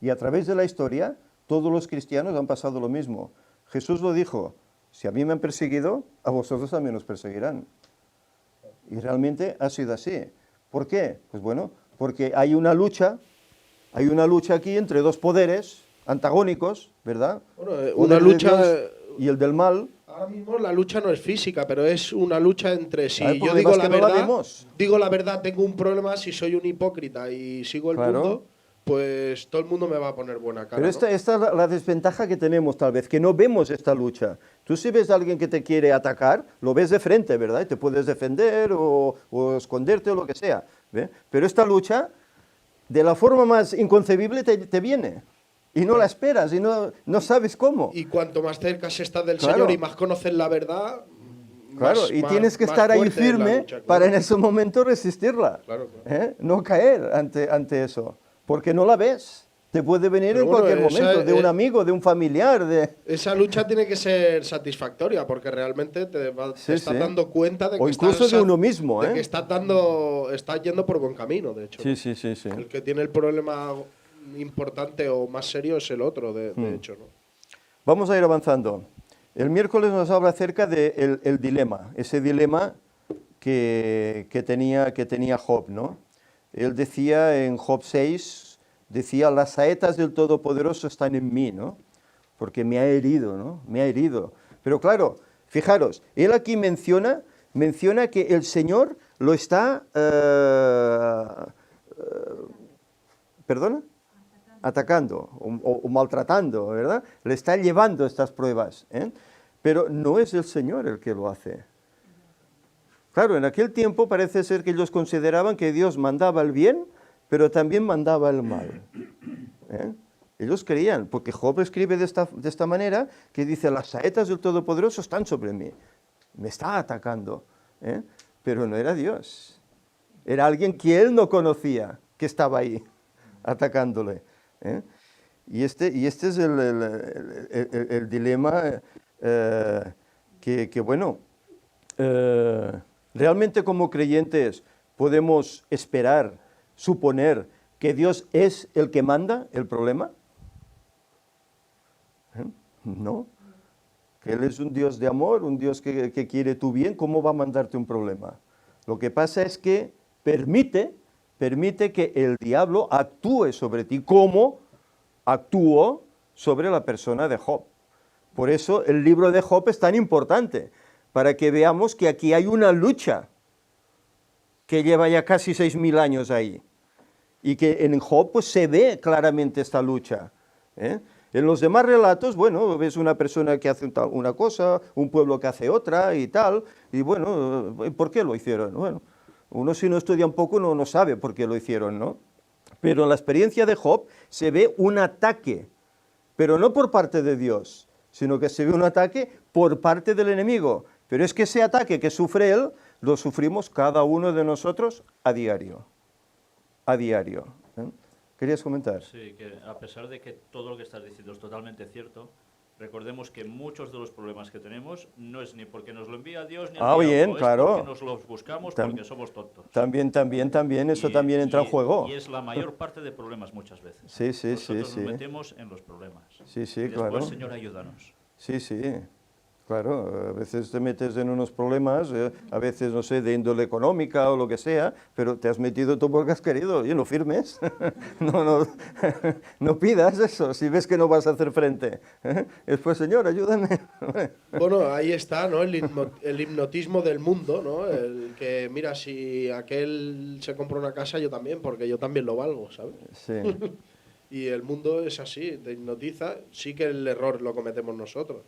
Y a través de la historia, todos los cristianos han pasado lo mismo. Jesús lo dijo, si a mí me han perseguido, a vosotros también os perseguirán. Y realmente ha sido así. ¿Por qué? Pues bueno, porque hay una lucha aquí entre dos poderes antagónicos, ¿verdad? Bueno, Poder una de lucha. Dios y el del mal. Ahora mismo la lucha no es física, pero es una lucha entre si Hay yo problemas digo la que no la verdad, vemos. tengo un problema, si soy un hipócrita y sigo el Claro. mundo, pues todo el mundo me va a poner buena cara. Pero ¿no? esta es la desventaja que tenemos tal vez, que no vemos esta lucha. Tú si ves a alguien que te quiere atacar, lo ves de frente, ¿verdad? Y te puedes defender o esconderte o lo que sea. ¿ve? Pero esta lucha, de la forma más inconcebible, te viene. Y no la esperas y no sabes cómo. Y cuanto más cerca se está del Claro. Señor y más conoces la verdad, Claro, y tienes que estar ahí fuerte es la firme lucha, claro. para en ese momento resistirla. Claro, claro. No caer ante eso, porque no la ves. Te puede venir Pero en bueno, cualquier esa momento, de un amigo, de un familiar, Esa lucha tiene que ser satisfactoria porque realmente te Sí, estás sí. dando cuenta de O que incluso estás, de uno mismo, de que estás yendo por buen camino, de hecho. Sí, sí, sí. El que tiene el problema importante o más serio es el otro, de hecho, ¿no? Vamos a ir avanzando. El miércoles nos habla acerca del el dilema, ese dilema que tenía Job, ¿no? Él decía en Job 6, decía, las saetas del Todopoderoso están en mí, ¿no? Porque me ha herido, ¿no? Me ha herido. Pero claro, fijaros, él aquí menciona que el Señor lo está... ¿Perdona? Atacando o maltratando, ¿verdad? Le está llevando estas pruebas, pero no es el Señor el que lo hace. Claro, en aquel tiempo parece ser que ellos consideraban que Dios mandaba el bien, pero también mandaba el mal. Ellos creían, porque Job escribe de esta manera, que dice, las saetas del Todopoderoso están sobre mí, me está atacando, ¿eh? Pero no era Dios, era alguien que él no conocía, que estaba ahí, atacándole, ¿eh? Y este es el dilema que bueno, realmente como creyentes podemos esperar, suponer que Dios es el que manda el problema. No, que Él es un Dios de amor, un Dios que quiere tu bien. ¿Cómo va a mandarte un problema? Lo que pasa es que permite que el diablo actúe sobre ti, como actuó sobre la persona de Job. Por eso el libro de Job es tan importante, para que veamos que aquí hay una lucha que lleva ya casi 6.000 años ahí, y que en Job pues, se ve claramente esta lucha, ¿eh? En los demás relatos, bueno, ves una persona que hace una cosa, un pueblo que hace otra y tal, y bueno, ¿por qué lo hicieron? Bueno, uno si no estudia un poco no sabe por qué lo hicieron, ¿no? Pero en la experiencia de Job se ve un ataque, pero no por parte de Dios, sino que se ve un ataque por parte del enemigo. Pero es que ese ataque que sufre él, lo sufrimos cada uno de nosotros a diario. A diario, ¿eh? ¿Querías comentar? Sí, que a pesar de que todo lo que estás diciendo es totalmente cierto, recordemos que muchos de los problemas que tenemos no es ni porque nos lo envía Dios ni el diablo, bien, es claro. porque nos los buscamos porque somos tontos. También, eso también entra en juego. Y es la mayor parte de problemas muchas veces. Sí, Nosotros nos metemos en los problemas. Sí, Y después, claro. Señor, ayúdanos. Sí, claro, a veces te metes en unos problemas, a veces, no sé, de índole económica o lo que sea, pero te has metido tú porque has querido, y no firmes, no pidas eso, si ves que no vas a hacer frente. Después, Señor, ayúdame. Bueno, ahí está, ¿no? El hipnotismo del mundo, ¿no? El que, mira, si aquel se compra una casa, yo también, porque yo también lo valgo, ¿sabes? Sí. Y el mundo es así, te hipnotiza, sí que el error lo cometemos nosotros.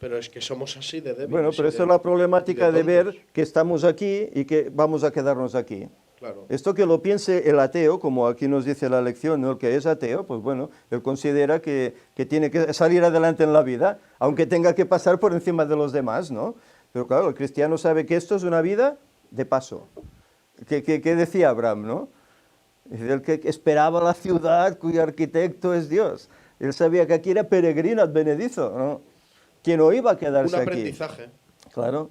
Pero es que somos así de débiles. Bueno, pero esa es la problemática de ver que estamos aquí y que vamos a quedarnos aquí. Claro. Esto que lo piense el ateo, como aquí nos dice la lección, ¿no? El que es ateo, pues bueno, él considera que tiene que salir adelante en la vida, aunque tenga que pasar por encima de los demás, ¿no? Pero claro, el cristiano sabe que esto es una vida de paso. ¿Qué decía Abraham, no? Dice, el que esperaba la ciudad cuyo arquitecto es Dios. Él sabía que aquí era peregrino advenedizo, ¿no? Que no iba a quedarse aquí. Un aprendizaje. Claro.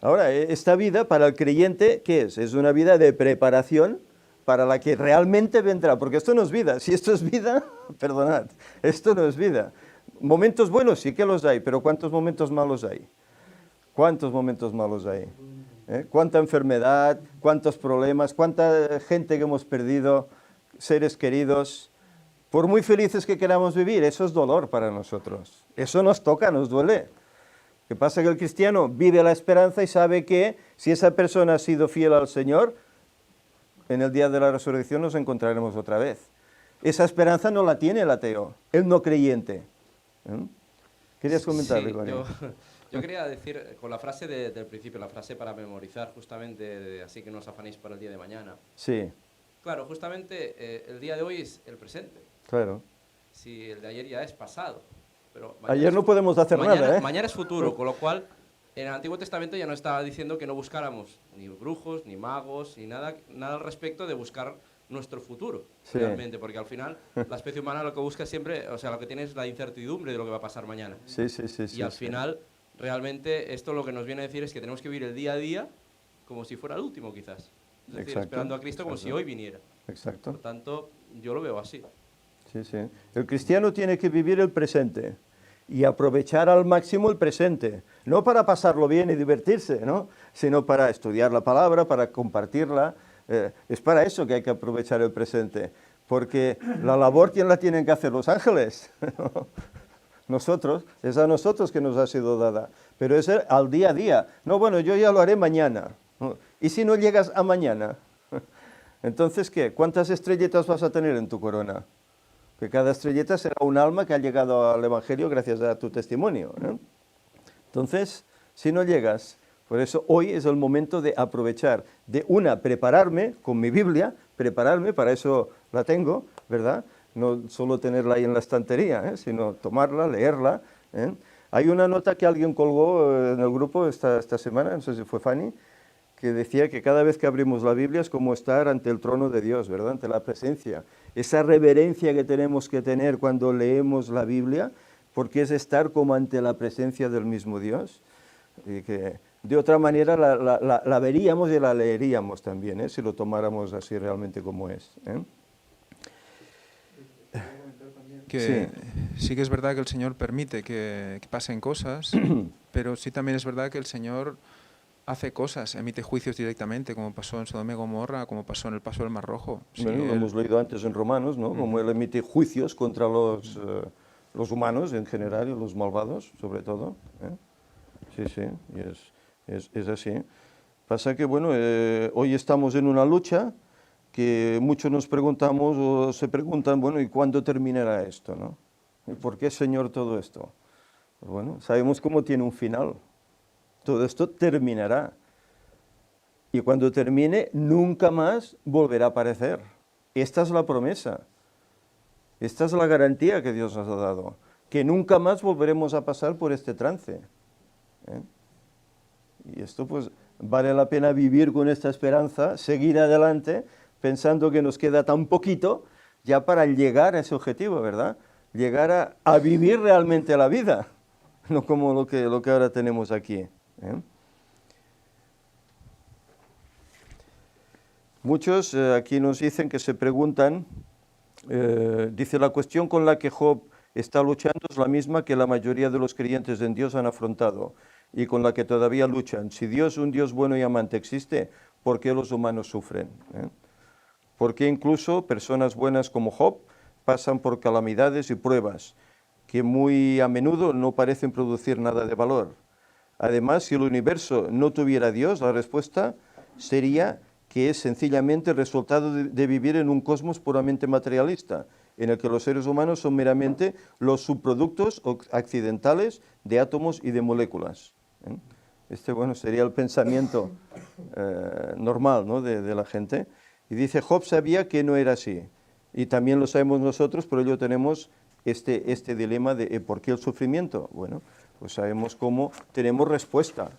Ahora, esta vida para el creyente, ¿qué es? Es una vida de preparación para la que realmente vendrá, porque esto no es vida. Si esto es vida, perdonad, esto no es vida. Momentos buenos sí que los hay, pero ¿cuántos momentos malos hay? ¿Cuántos momentos malos hay? ¿Cuánta enfermedad, cuántos problemas, cuánta gente que hemos perdido, seres queridos? Por muy felices que queramos vivir, eso es dolor para nosotros. Eso nos toca, nos duele. Lo que pasa es que el cristiano vive la esperanza y sabe que si esa persona ha sido fiel al Señor, en el día de la resurrección nos encontraremos otra vez. Esa esperanza no la tiene el ateo, el no creyente. ¿Querías comentar, Sí, Gregorio? yo quería decir, con la frase del principio, la frase para memorizar, justamente, así que no os afanéis para el día de mañana. Sí, Claro, justamente el día de hoy es el presente. claro. Si el de ayer ya es pasado. Pero Ayer es no podemos hacer nada, ¿eh? Mañana es futuro, con lo cual en el Antiguo Testamento ya no estaba diciendo que no buscáramos ni brujos, ni magos, ni nada al respecto de buscar nuestro futuro, Sí. realmente, porque al final la especie humana lo que busca siempre, o sea, lo que tiene es la incertidumbre de lo que va a pasar mañana. Sí. Y al final, realmente, esto lo que nos viene a decir es que tenemos que vivir el día a día como si fuera el último, quizás. Es decir, Exacto, esperando a Cristo como si hoy viniera. Exacto. Por tanto, yo lo veo así. Sí. El cristiano tiene que vivir el presente y aprovechar al máximo el presente, no para pasarlo bien y divertirse, ¿no? Sino para estudiar la palabra, para compartirla. Es para eso que hay que aprovechar el presente, porque la labor, ¿quién la tienen que hacer? Los ángeles. Nosotros, es a nosotros que nos ha sido dada, pero es al día a día. No, bueno, yo ya lo haré mañana. ¿Y si no llegas a mañana? Entonces, ¿qué? ¿Cuántas estrellitas vas a tener en tu corona? Que cada estrellita será un alma que ha llegado al Evangelio gracias a tu testimonio, ¿no? Entonces, si no llegas, por eso hoy es el momento de aprovechar, de prepararme con mi Biblia, prepararme, para eso la tengo, ¿verdad? no solo tenerla ahí en la estantería, sino tomarla, leerla. Hay una nota que alguien colgó en el grupo esta semana, no sé si fue Fanny, que decía que cada vez que abrimos la Biblia es como estar ante el trono de Dios, ¿verdad? Ante la presencia. Esa reverencia que tenemos que tener cuando leemos la Biblia, porque es estar como ante la presencia del mismo Dios. Y que de otra manera la veríamos y la leeríamos también, si lo tomáramos así realmente como es. Que sí que es verdad que el Señor permite que pasen cosas, pero sí también es verdad que el Señor hace cosas, emite juicios directamente, como pasó en Sodoma y Gomorra, como pasó en el paso del Mar Rojo. Sí, bueno, lo hemos leído antes en Romanos, ¿no? Como Él emite juicios contra los humanos en general y los malvados, sobre todo. Sí, sí, y es así. Pasa que, bueno, hoy estamos en una lucha que muchos nos preguntamos o se preguntan, bueno, ¿y cuándo terminará esto, no? ¿Y por qué, Señor, todo esto? Pues bueno, sabemos cómo tiene un final. Todo esto terminará. Y cuando termine, nunca más volverá a aparecer. Esta es la promesa. Esta es la garantía que Dios nos ha dado. Que nunca más volveremos a pasar por este trance. Y esto pues vale la pena vivir con esta esperanza, seguir adelante, pensando que nos queda tan poquito ya para llegar a ese objetivo, ¿verdad? Llegar a vivir realmente la vida, no como lo que ahora tenemos aquí. Muchos aquí nos dicen que se preguntan, dice, la cuestión con la que Job está luchando es la misma que la mayoría de los creyentes en Dios han afrontado y con la que todavía luchan. Si Dios, un Dios bueno y amante, existe, ¿por qué los humanos sufren? ¿Por qué incluso personas buenas como Job pasan por calamidades y pruebas que muy a menudo no parecen producir nada de valor? Además, si el universo no tuviera Dios, la respuesta sería que es sencillamente el resultado de vivir en un cosmos puramente materialista, en el que los seres humanos son meramente los subproductos accidentales de átomos y de moléculas. Este, bueno, sería el pensamiento normal, ¿no?, de la gente. Y dice, Job sabía que no era así. Y también lo sabemos nosotros, por ello tenemos este dilema de ¿por qué el sufrimiento? Bueno, pues sabemos cómo tenemos respuesta.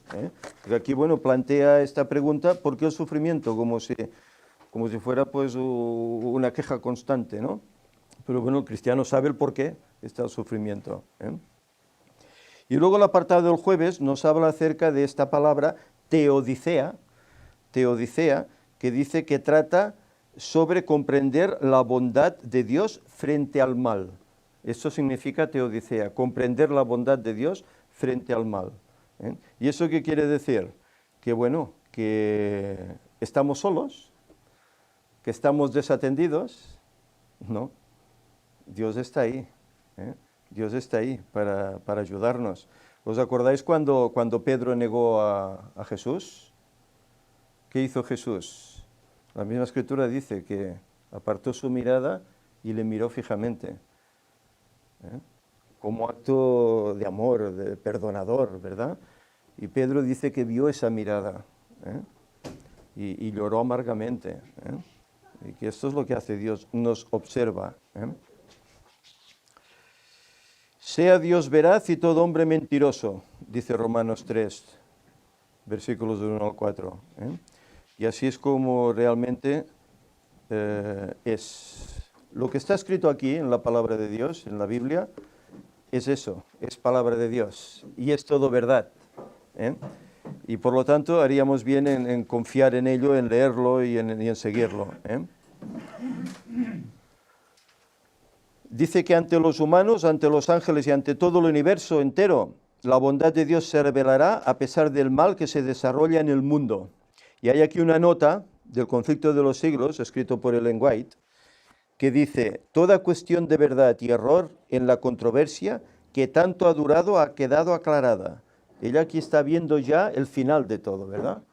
Porque aquí, bueno, plantea esta pregunta, ¿por qué el sufrimiento? Como si fuera pues una queja constante, ¿no? Pero bueno, el cristiano sabe el por qué está el sufrimiento. Y luego el apartado del jueves nos habla acerca de esta palabra teodicea, que dice que trata sobre comprender la bondad de Dios frente al mal. Eso significa teodicea, comprender la bondad de Dios frente al mal. ¿Y eso qué quiere decir? Que bueno, que estamos solos, que estamos desatendidos. No, Dios está ahí. Dios está ahí para ayudarnos. ¿Os acordáis cuando Pedro negó a Jesús? ¿Qué hizo Jesús? La misma escritura dice que apartó su mirada y le miró fijamente. Como acto de amor, de perdonador, ¿verdad? Y Pedro dice que vio esa mirada y lloró amargamente. Y que esto es lo que hace Dios, nos observa. Sea Dios veraz y todo hombre mentiroso, dice Romanos 3, versículos del 1 al 4. Y así es como realmente es. Lo que está escrito aquí en la palabra de Dios, en la Biblia, es eso, es palabra de Dios y es todo verdad. Y por lo tanto haríamos bien en confiar en ello, en leerlo y en seguirlo. Dice que ante los humanos, ante los ángeles y ante todo el universo entero, la bondad de Dios se revelará a pesar del mal que se desarrolla en el mundo. Y hay aquí una nota del Conflicto de los Siglos, escrito por Ellen White, que dice, toda cuestión de verdad y error en la controversia que tanto ha durado ha quedado aclarada. Ella aquí está viendo ya el final de todo, ¿verdad?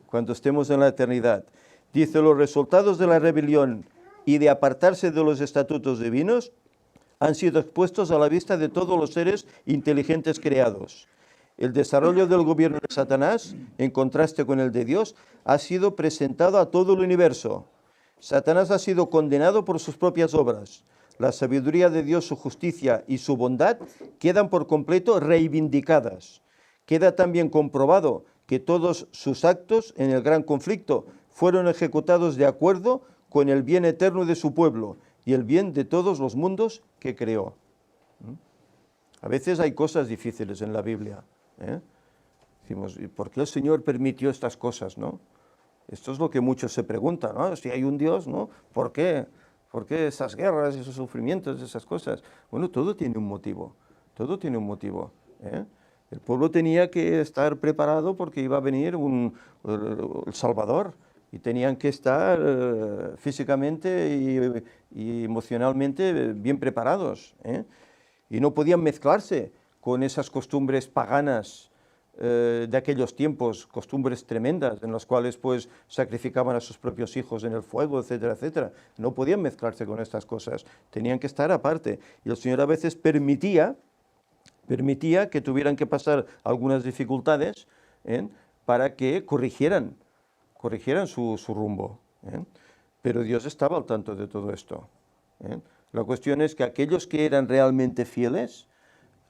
Cuando estemos en la eternidad. Dice, los resultados de la rebelión y de apartarse de los estatutos divinos han sido expuestos a la vista de todos los seres inteligentes creados. El desarrollo del gobierno de Satanás, en contraste con el de Dios, ha sido presentado a todo el universo. Satanás ha sido condenado por sus propias obras. la sabiduría de Dios, su justicia y su bondad quedan por completo reivindicadas. Queda también comprobado que todos sus actos en el gran conflicto fueron ejecutados de acuerdo con el bien eterno de su pueblo y el bien de todos los mundos que creó. A veces hay cosas difíciles en la Biblia, ¿eh? Decimos, ¿y por qué el Señor permitió estas cosas, no? Esto es lo que muchos se preguntan, ¿no? Si hay un Dios, ¿no? ¿Por qué? ¿Por qué esas guerras, esos sufrimientos, esas cosas? Bueno, todo tiene un motivo, todo tiene un motivo, ¿eh? El pueblo tenía que estar preparado porque iba a venir el Salvador y tenían que estar físicamente y emocionalmente bien preparados, ¿eh? Y no podían mezclarse con esas costumbres paganas de aquellos tiempos, costumbres tremendas en las cuales pues sacrificaban a sus propios hijos en el fuego, etcétera, etcétera. No podían mezclarse con estas cosas, tenían que estar aparte. Y el Señor a veces permitía que tuvieran que pasar algunas dificultades, ¿eh? Para que corrigieran su rumbo, ¿eh? Pero Dios estaba al tanto de todo esto, ¿eh? La cuestión es que aquellos que eran realmente fieles,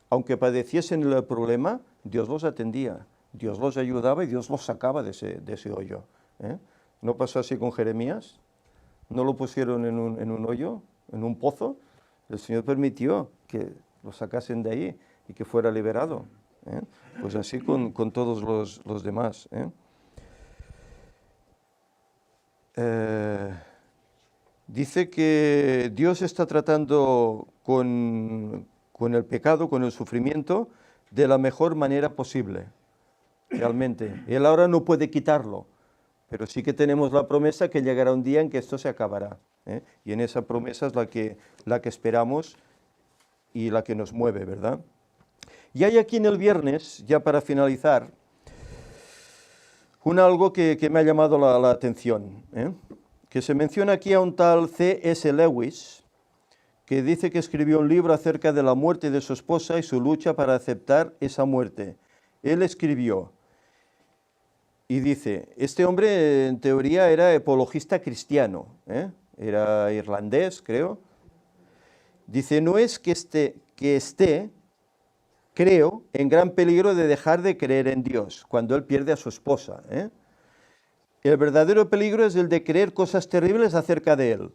aunque padeciesen el problema, Dios los atendía, Dios los ayudaba y Dios los sacaba de ese hoyo, ¿eh? ¿No pasó así con Jeremías? ¿No lo pusieron en un hoyo, en un pozo? El Señor permitió que lo sacasen de ahí y que fuera liberado, ¿eh? Pues así con todos los demás, ¿eh? Dice que Dios está tratando con el pecado, con el sufrimiento, de la mejor manera posible, realmente. Él ahora no puede quitarlo, pero sí que tenemos la promesa que llegará un día en que esto se acabará, ¿eh? Y en esa promesa es la que esperamos y la que nos mueve, ¿verdad? Y hay aquí en el viernes, ya para finalizar, algo que me ha llamado la atención, ¿eh? Que se menciona aquí a un tal C.S. Lewis, que dice que escribió un libro acerca de la muerte de su esposa y su lucha para aceptar esa muerte. Él escribió, y dice, este hombre en teoría era apologista cristiano, ¿eh? Era irlandés, creo. Dice, no es que esté, creo, en gran peligro de dejar de creer en Dios cuando él pierde a su esposa, ¿eh? El verdadero peligro es el de creer cosas terribles acerca de él.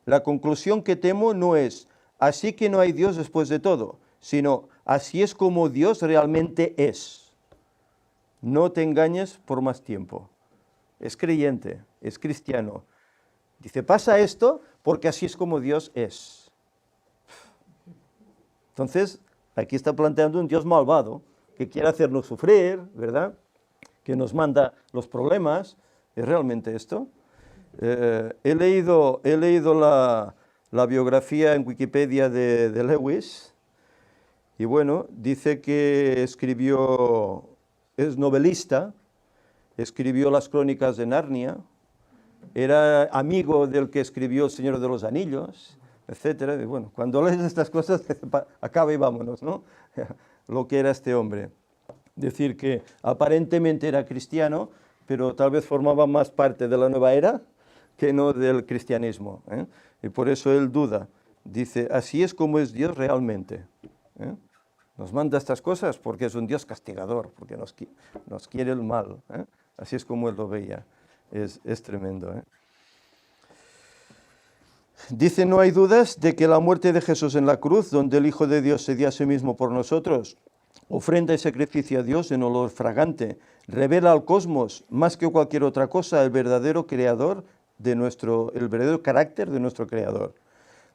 La conclusión que temo no es, así que no hay Dios después de todo, sino, así es como Dios realmente es. No te engañes por más tiempo. Es creyente, es cristiano. Dice, pasa esto porque así es como Dios es. Entonces, aquí está planteando un Dios malvado, que quiere hacernos sufrir, ¿verdad? Que nos manda los problemas. ¿Es realmente esto? He leído la biografía en Wikipedia de Lewis, y bueno, dice que es novelista, escribió las Crónicas de Narnia, era amigo del que escribió El Señor de los Anillos, etcétera. Y bueno, cuando lees estas cosas, acaba y vámonos, ¿no? Lo que era este hombre. Decir que aparentemente era cristiano, pero tal vez formaba más parte de la nueva era que no del cristianismo, ¿eh? Y por eso él duda. Dice, así es como es Dios realmente, ¿eh? Nos manda estas cosas porque es un Dios castigador, porque nos quiere el mal, ¿eh? Así es como él lo veía. Es tremendo, ¿eh? Dice, no hay dudas de que la muerte de Jesús en la cruz, donde el Hijo de Dios se dio a sí mismo por nosotros, ofrenda y sacrificio a Dios en olor fragante, revela al cosmos, más que cualquier otra cosa, el verdadero el verdadero carácter de nuestro Creador.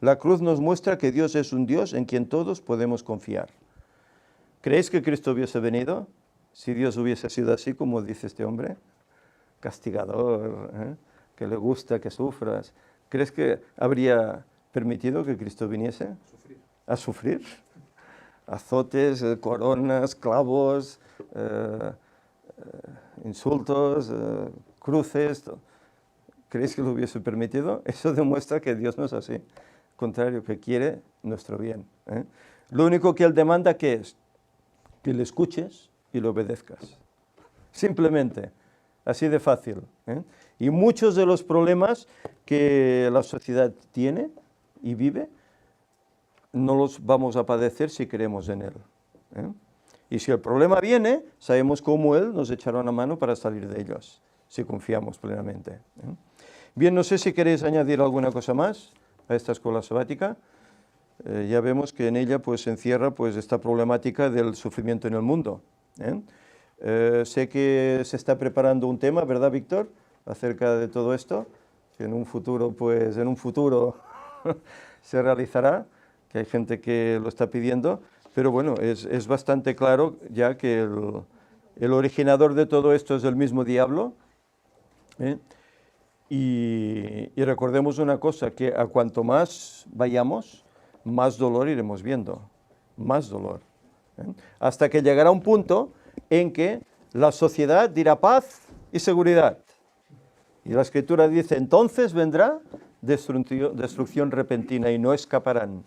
La cruz nos muestra que Dios es un Dios en quien todos podemos confiar. ¿Creéis que Cristo hubiese venido si Dios hubiese sido así como dice este hombre? Castigador, ¿eh? Que le gusta que sufras. ¿Crees que habría permitido que Cristo viniese a sufrir? Azotes, coronas, clavos, insultos, cruces. ¿Creéis que lo hubiese permitido? Eso demuestra que Dios no es así. Al contrario, que quiere nuestro bien, ¿eh? Lo único que Él demanda, ¿qué es? Que le escuches y le obedezcas. Simplemente, así de fácil, ¿eh? Y muchos de los problemas que la sociedad tiene y vive no los vamos a padecer si creemos en Él. ¿eh? Y si el problema viene, sabemos cómo Él nos echará una mano para salir de ellos, si confiamos plenamente. ¿eh? Bien, no sé si queréis añadir alguna cosa más a esta escuela sabática. Ya vemos que en ella pues, se encierra pues, esta problemática del sufrimiento en el mundo. Sé que se está preparando un tema, ¿verdad, Víctor?, acerca de todo esto, que en un futuro, pues, se realizará, que hay gente que lo está pidiendo, pero bueno, es bastante claro ya que el originador de todo esto es el mismo diablo. Y recordemos una cosa, que a cuanto más vayamos, más dolor iremos viendo, más dolor. Hasta que llegará un punto en que la sociedad dirá paz y seguridad. Y la Escritura dice, entonces vendrá destrucción repentina y no escaparán.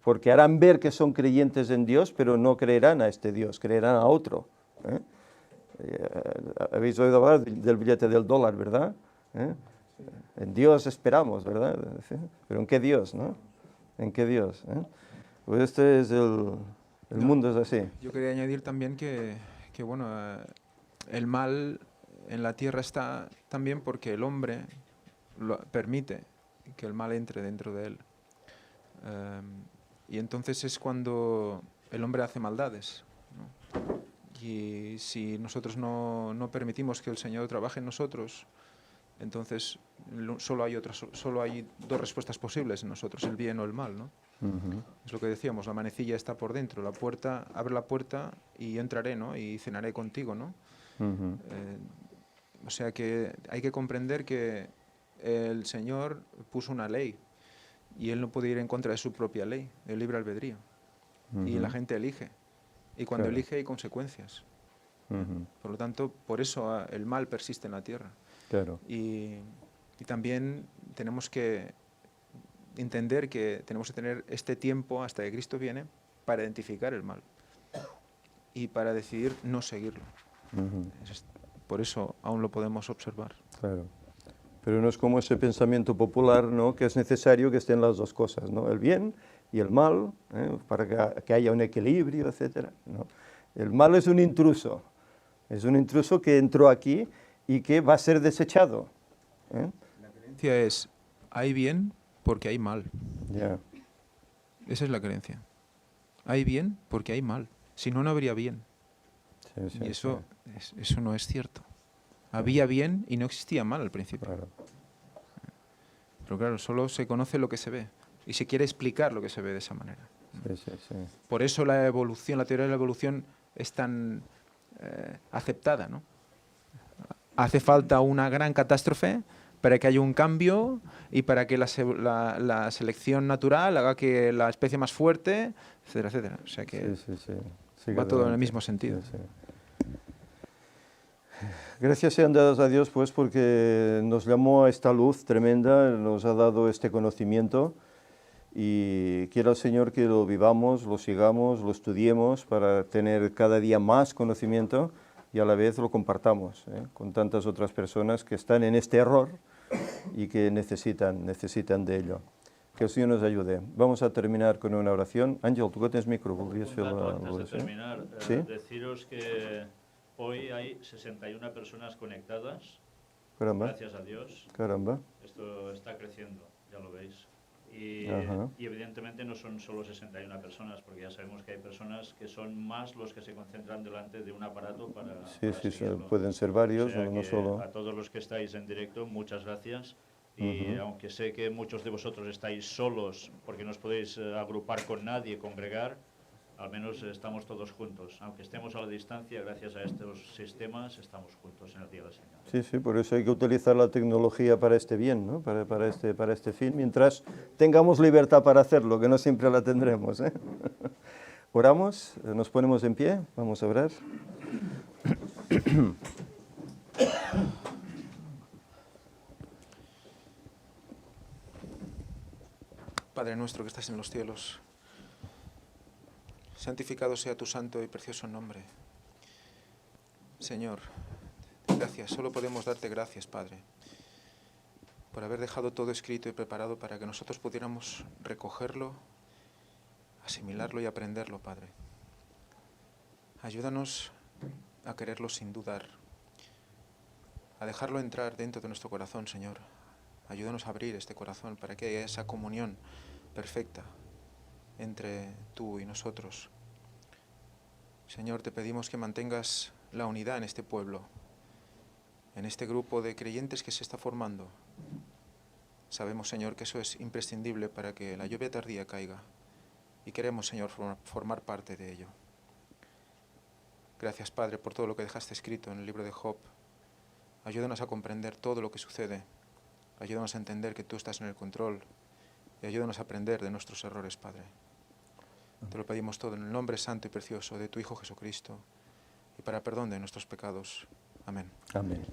Porque harán ver que son creyentes en Dios, pero no creerán a este Dios, creerán a otro. Habéis oído hablar del billete del dólar, ¿verdad? En Dios esperamos, ¿verdad? Pero ¿en qué Dios, no? ¿En qué Dios? Pues este es el mundo es así. Yo quería añadir también que bueno, el mal en la tierra está también porque el hombre permite que el mal entre dentro de él. Y entonces es cuando el hombre hace maldades, ¿no? Y si nosotros no permitimos que el Señor trabaje en nosotros, entonces solo hay dos respuestas posibles en nosotros, el bien o el mal, ¿no? Es lo que decíamos, la manecilla está por dentro, la puerta, abre la puerta y entraré, ¿no? Y cenaré contigo, ¿no? O sea que hay que comprender que el Señor puso una ley y Él no puede ir en contra de su propia ley, el libre albedrío. Y la gente elige. Y cuando elige hay consecuencias. Por lo tanto, por eso el mal persiste en la tierra. Claro. Y también tenemos que entender que tenemos que tener este tiempo hasta que Cristo viene para identificar el mal y para decidir no seguirlo. Por eso aún lo podemos observar. Claro. Pero no es como ese pensamiento popular, ¿no?, que es necesario que estén las dos cosas, ¿no?, el bien y el mal, para que haya un equilibrio, etc., ¿no? El mal es un intruso que entró aquí y que va a ser desechado. La creencia es, hay bien porque hay mal. Yeah. Esa es la creencia. Hay bien porque hay mal. Si no, no habría bien. Sí, Y eso no es cierto. Había bien y no existía mal al principio. Claro. Pero claro, solo se conoce lo que se ve. Y se quiere explicar lo que se ve de esa manera. Sí. Por eso la evolución, la teoría de la evolución es tan aceptada, ¿no? Hace falta una gran catástrofe para que haya un cambio y para que la selección natural haga que la especie más fuerte, etcétera, etcétera. O sea que va todo en el mismo sentido. Sí. Gracias sean dadas a Dios, pues, porque nos llamó a esta luz tremenda, nos ha dado este conocimiento y quiera el Señor que lo vivamos, lo sigamos, lo estudiemos para tener cada día más conocimiento y a la vez lo compartamos con tantas otras personas que están en este error y que necesitan de ello. Que el Señor nos ayude. Vamos a terminar con una oración. Ángel, tú que tienes micro, ¿podrías hacer la Antes de oración? terminar, ¿Sí? deciros que hoy hay 61 personas conectadas. Caramba. Gracias a Dios. Caramba. Esto está creciendo, ya lo veis. Y evidentemente no son solo 61 personas, porque ya sabemos que hay personas que son más los que se concentran delante de un aparato para Sí, seguirlo. pueden ser varios, O sea no que solo. a todos los que estáis en directo, muchas gracias. Y aunque sé que muchos de vosotros estáis solos porque no os podéis agrupar con nadie, congregar, al menos estamos todos juntos. Aunque estemos a la distancia, gracias a estos sistemas, estamos juntos en el Día del Señor. Sí, por eso hay que utilizar la tecnología para este bien, ¿no? para este fin, mientras tengamos libertad para hacerlo, que no siempre la tendremos. Oramos, nos ponemos en pie, vamos a orar. Padre nuestro que estás en los cielos, santificado sea tu santo y precioso nombre. Señor, gracias, solo podemos darte gracias, Padre, por haber dejado todo escrito y preparado para que nosotros pudiéramos recogerlo, asimilarlo y aprenderlo, Padre. Ayúdanos a quererlo sin dudar, a dejarlo entrar dentro de nuestro corazón, Señor. Ayúdanos a abrir este corazón para que haya esa comunión perfecta entre tú y nosotros. Señor, te pedimos que mantengas la unidad en este pueblo, en este grupo de creyentes que se está formando. Sabemos, Señor, que eso es imprescindible para que la lluvia tardía caiga y queremos, Señor, formar parte de ello. Gracias, Padre, por todo lo que dejaste escrito en el libro de Job. Ayúdanos a comprender todo lo que sucede. Ayúdanos a entender que tú estás en el control y ayúdanos a aprender de nuestros errores, Padre. Te lo pedimos todo en el nombre santo y precioso de tu Hijo Jesucristo y para perdón de nuestros pecados. Amén. Amén.